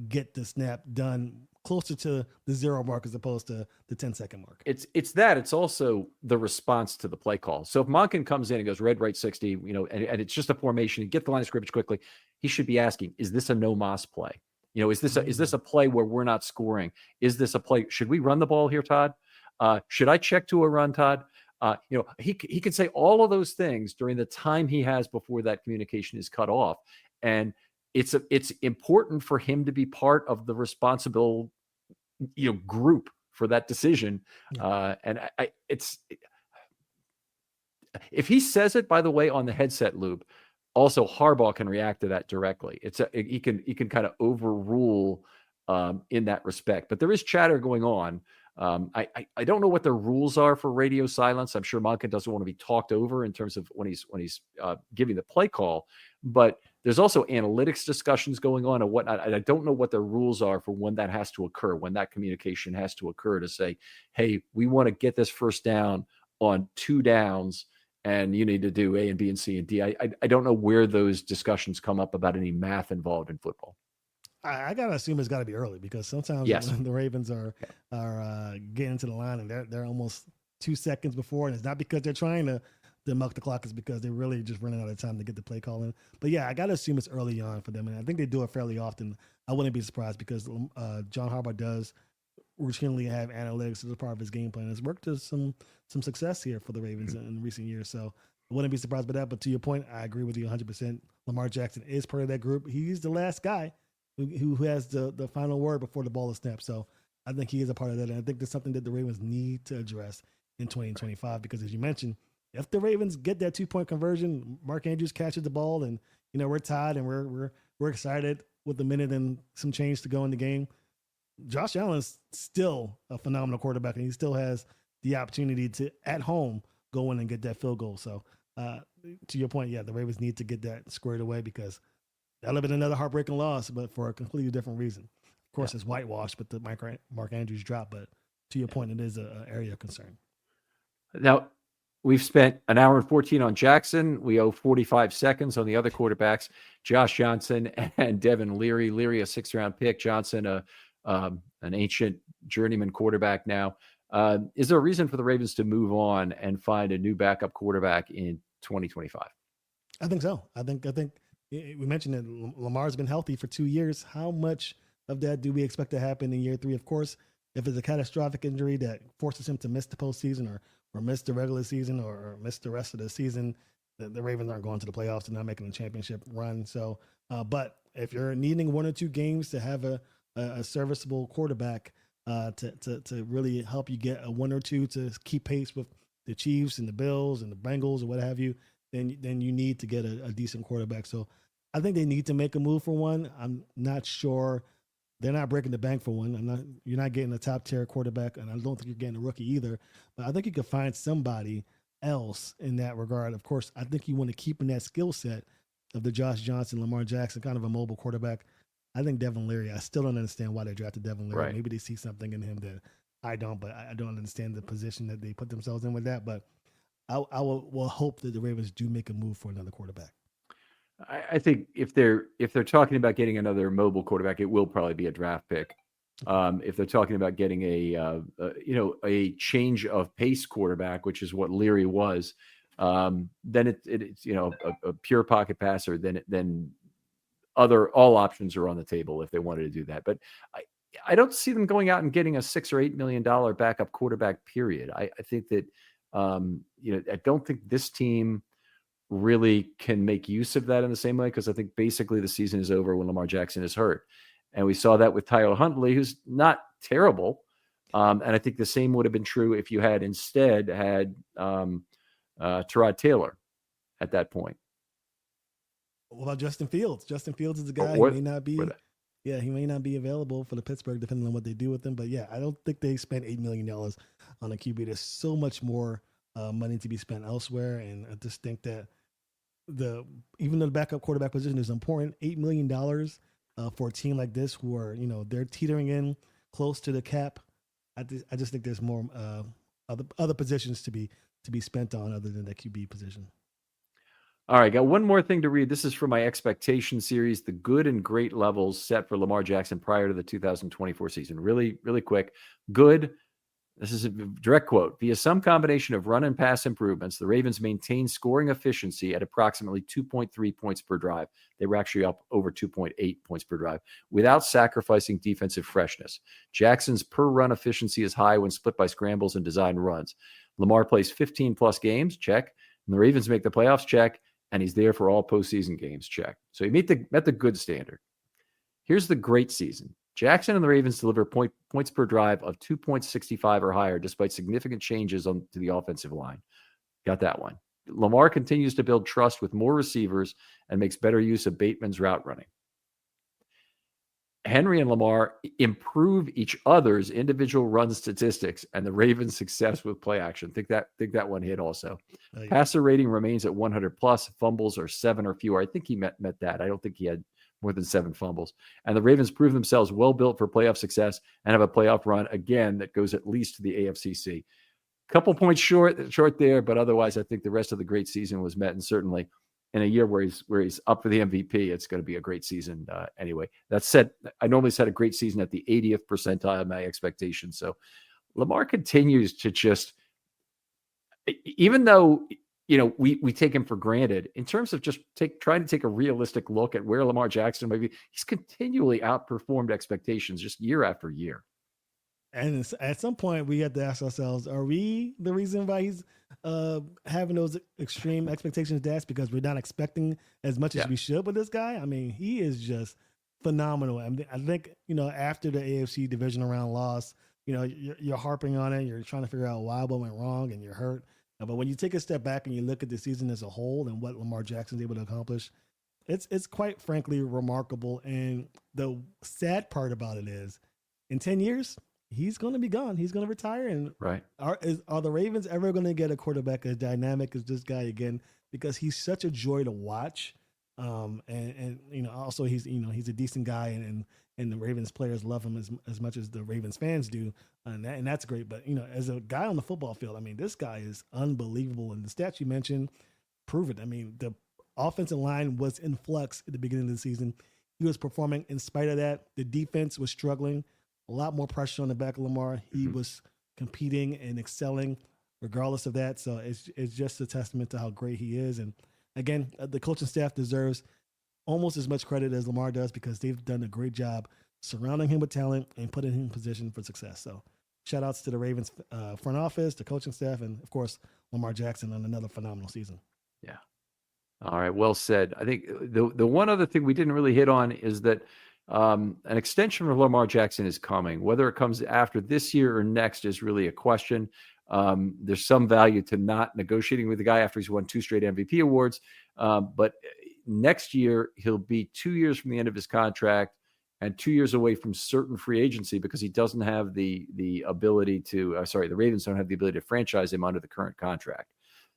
get the snap done closer to the 0 mark as opposed to the 10-second mark. It's that. It's also the response to the play call. So if Monken comes in and goes red, right, 60, and it's just a formation, get the line of scrimmage quickly, he should be asking, is this a no Moss play? Is this a play where we're not scoring? Is this a play? Should we run the ball here, Todd? Should I check to a run, Todd? He can say all of those things during the time he has before that communication is cut off. And it's important for him to be part of the responsible, group for that decision. And if he says it, by the way, on the headset loop, also Harbaugh can react to that directly. He can kind of overrule in that respect. But there is chatter going on. I don't know what the rules are for radio silence. I'm sure Monken doesn't want to be talked over in terms of when he's giving the play call, but there's also analytics discussions going on and whatnot. I don't know what the rules are for when that has to occur, when that communication has to occur to say, hey, we want to get this first down on 2 downs and you need to do A and B and C and D. I don't know where those discussions come up about any math involved in football. I gotta assume it's got to be early, because sometimes when the Ravens are getting to the line and they're almost 2 seconds before, and it's not because they're trying to milk the clock, is because they're really just running out of time to get the play call in. But yeah, I gotta assume it's early on for them, and I think they do it fairly often. I wouldn't be surprised, because John Harbaugh does routinely have analytics as a part of his game plan. It's worked to some success here for the Ravens in recent years. So wouldn't be surprised by that. But to your point, I agree with you 100%. Lamar Jackson is part of that group. He's the last guy who has the final word before the ball is snapped. So I think he is a part of that. And I think that's something that the Ravens need to address in 2025 because, as you mentioned, if the Ravens get that 2-point conversion, Mark Andrews catches the ball, and we're tied and we're excited with a minute and some change to go in the game. Josh Allen's still a phenomenal quarterback, and he still has the opportunity to, at home, go in and get that field goal. So, to your point, yeah, the Ravens need to get that squared away because that'll have been another heartbreaking loss, but for a completely different reason. Of course, it's whitewashed, but the Mark Andrews drop. But to your point, it is an area of concern. Now, we've spent an hour and 14 on Jackson. We owe 45 seconds on the other quarterbacks, Josh Johnson and Devin Leary. Leary, a 6th-round pick. Johnson, an ancient journeyman quarterback now. Is there a reason for the Ravens to move on and find a new backup quarterback in 2025? I think so. I think we mentioned that Lamar's been healthy for 2 years. How much of that do we expect to happen in year 3? Of course, if it's a catastrophic injury that forces him to miss the postseason or miss the regular season or miss the rest of the season, the Ravens aren't going to the playoffs and not making a championship run. So, but if you're needing 1 or 2 games to have a serviceable quarterback to really help you get a 1 or 2 to keep pace with the Chiefs and the Bills and the Bengals or what have you, then you need to get a decent quarterback. So I think they need to make a move for one. I'm not sure. They're not breaking the bank for one. You're not getting a top tier quarterback, and I don't think you're getting a rookie either. But I think you could find somebody else in that regard. Of course, I think you want to keep in that skill set of the Josh Johnson, Lamar Jackson, kind of a mobile quarterback. I think Devin Leary, I still don't understand why they drafted Devin Leary. Right. Maybe they see something in him that I don't, but I don't understand the position that they put themselves in with that. But I will hope that the Ravens do make a move for another quarterback. I think if they're talking about getting another mobile quarterback, it will probably be a draft pick. If they're talking about getting a change of pace quarterback, which is what Leary was, then it's a pure pocket passer. Then all options are on the table if they wanted to do that. But I don't see them going out and getting a $6 or $8 million backup quarterback. Period. I think that I don't think this team really can make use of that in the same way, because I think basically the season is over when Lamar Jackson is hurt. And we saw that with Tyler Huntley, who's not terrible. And I think the same would have been true if you had instead had Tyrod Taylor at that point. What about Justin Fields? Justin Fields is a guy who may not be. He may not be available for the Pittsburgh, depending on what they do with him. But yeah, I don't think they spent $8 million on a QB. There's so much more money to be spent elsewhere, and I just think that even though the backup quarterback position is important, $8 million for a team like this who are they're teetering in close to the cap. I just think there's more other positions to be spent on other than the QB position. All right, got one more thing to read. This is from my expectation series, the good and great levels set for Lamar Jackson prior to the 2024 season. Really, really quick. Good. This is a direct quote. Via some combination of run and pass improvements, the Ravens maintained scoring efficiency at approximately 2.3 points per drive. They were actually up over 2.8 points per drive without sacrificing defensive freshness. Jackson's per run efficiency is high when split by scrambles and design runs. Lamar plays 15 plus games, check. And the Ravens make the playoffs, check. And he's there for all postseason games, check. So he met the good standard. Here's the great season. Jackson and the Ravens deliver points per drive of 2.65 or higher, despite significant changes to the offensive line. Got that one. Lamar continues to build trust with more receivers and makes better use of Bateman's route running. Henry and Lamar improve each other's individual run statistics and the Ravens' success with play action. Think that one hit also. Oh, yeah. Passer rating remains at 100 plus. Fumbles are 7 or fewer. I think he met that. I don't think he had more than 7 fumbles. And the Ravens prove themselves well built for playoff success and have a playoff run again that goes at least to the AFCC. Couple points short there, but otherwise I think the rest of the great season was met, and certainly in a year where he's up for the MVP, it's going to be a great season anyway. That said, I normally set a great season at the 80th percentile of my expectations. So Lamar continues to just, even though we take him for granted in terms of just trying to take a realistic look at where Lamar Jackson might be, he's continually outperformed expectations just year after year. And at some point, we have to ask ourselves: are we the reason why he's having those extreme expectations? That's because we're not expecting as much as we should with this guy. I mean, he is just phenomenal. I think after the AFC divisional round loss, you're harping on it. You're trying to figure out why what went wrong, and you're hurt. But when you take a step back and you look at the season as a whole and what Lamar Jackson's able to accomplish, it's quite frankly remarkable. And the sad part about it is, in 10 years, he's going to be gone. He's going to retire. And are the Ravens ever going to get a quarterback as dynamic as this guy again? Because he's such a joy to watch. And also he's a decent guy, and the Ravens players love him as much as the Ravens fans do. And that's great. But, as a guy on the football field, I mean, this guy is unbelievable. And the stats you mentioned prove it. I mean, the offensive line was in flux at the beginning of the season. He was performing in spite of that. The defense was struggling. A lot more pressure on the back of Lamar. He was competing and excelling regardless of that. So it's just a testament to how great he is. And again, the coaching staff deserves almost as much credit as Lamar does, because they've done a great job surrounding him with talent and putting him in position for success. So shout outs to the Ravens front office, the coaching staff, and of course, Lamar Jackson on another phenomenal season. Yeah. All right. Well said. I think the one other thing we didn't really hit on is that an extension of Lamar Jackson is coming. Whether it comes after this year or next is really a question. There's some value to not negotiating with the guy after he's won 2 straight MVP awards. But next year, he'll be 2 years from the end of his contract and 2 years away from certain free agency, because he doesn't have the ability to, the Ravens don't have the ability to franchise him under the current contract.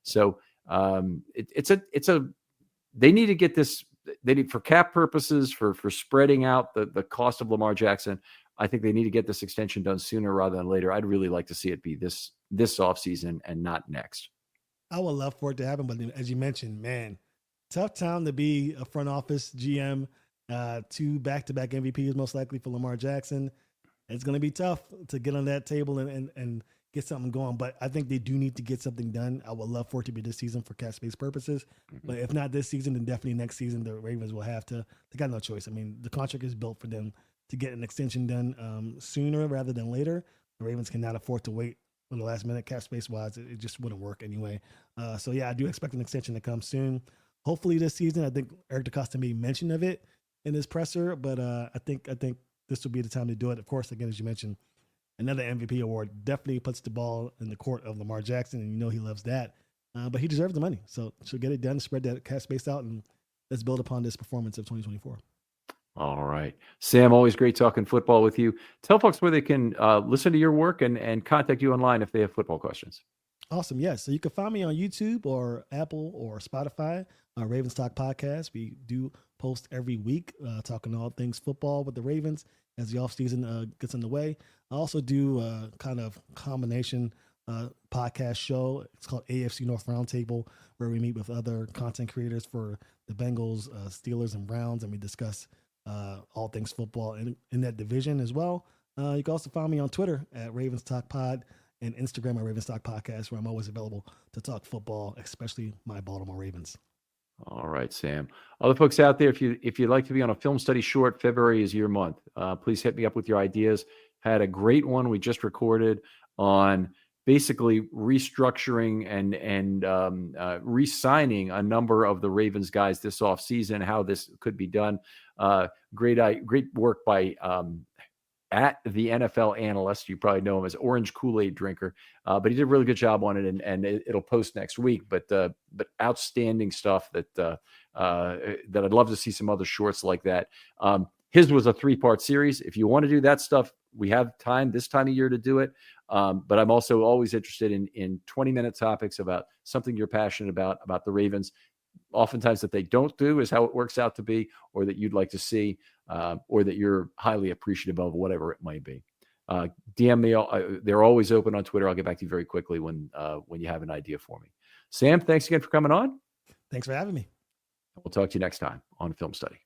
So they need to get this. They need, for cap purposes, for spreading out the cost of Lamar Jackson. I think they need to get this extension done sooner rather than later. I'd really like to see it be this offseason and not next. I would love for it to happen, but as you mentioned, man, tough time to be a front office GM. 2 back-to-back MVPs most likely for Lamar Jackson. It's going to be tough to get on that table and get something going, but I think they do need to get something done. I would love for it to be this season for cap space purposes, but if not this season, then definitely next season the Ravens will have to. They got no choice. I mean, the contract is built for them to get an extension done sooner rather than later. The Ravens cannot afford to wait on the last minute. Cap space wise, it just wouldn't work anyway. So yeah, I do expect an extension to come soon. Hopefully this season. I think Eric DeCosta made mention of it in his presser, but I think this will be the time to do it. Of course, again, as you mentioned, another MVP award definitely puts the ball in the court of Lamar Jackson, and he loves that. But he deserves the money, so she'll get it done, spread that cap space out, and let's build upon this performance of 2024. All right. Sam, always great talking football with you. Tell folks where they can listen to your work and contact you online if they have football questions. Awesome. Yes. So you can find me on YouTube or Apple or Spotify, Ravens Talk Podcast. We do post every week talking all things football with the Ravens as the offseason gets underway. I also do a kind of combination podcast show. It's called AFC North Roundtable, where we meet with other content creators for the Bengals, Steelers, and Browns, and we discuss all things football in that division as well. You can also find me on Twitter at Ravens Talk Pod and Instagram at Ravens Talk Podcast, where I'm always available to talk football, especially my Baltimore Ravens. All right, Sam. Other folks out there, if you'd like to be on a film study short, February is your month. Please hit me up with your ideas. Had a great one we just recorded on basically restructuring and re-signing a number of the Ravens guys this offseason, how this could be done. Great work by at the NFL Analyst. You probably know him as Orange Kool-Aid Drinker, but he did a really good job on it, and it'll post next week. But outstanding stuff that I'd love to see some other shorts like that. His was a 3-part series. If you want to do that stuff, we have time this time of year to do it. But I'm also always interested in 20-minute topics about something you're passionate about the Ravens. Oftentimes that they don't do is how it works out to be, or that you'd like to see, or that you're highly appreciative of, whatever it might be. DM me. They're always open on Twitter. I'll get back to you very quickly when you have an idea for me. Sam, thanks again for coming on. Thanks for having me. We'll talk to you next time on Film Study.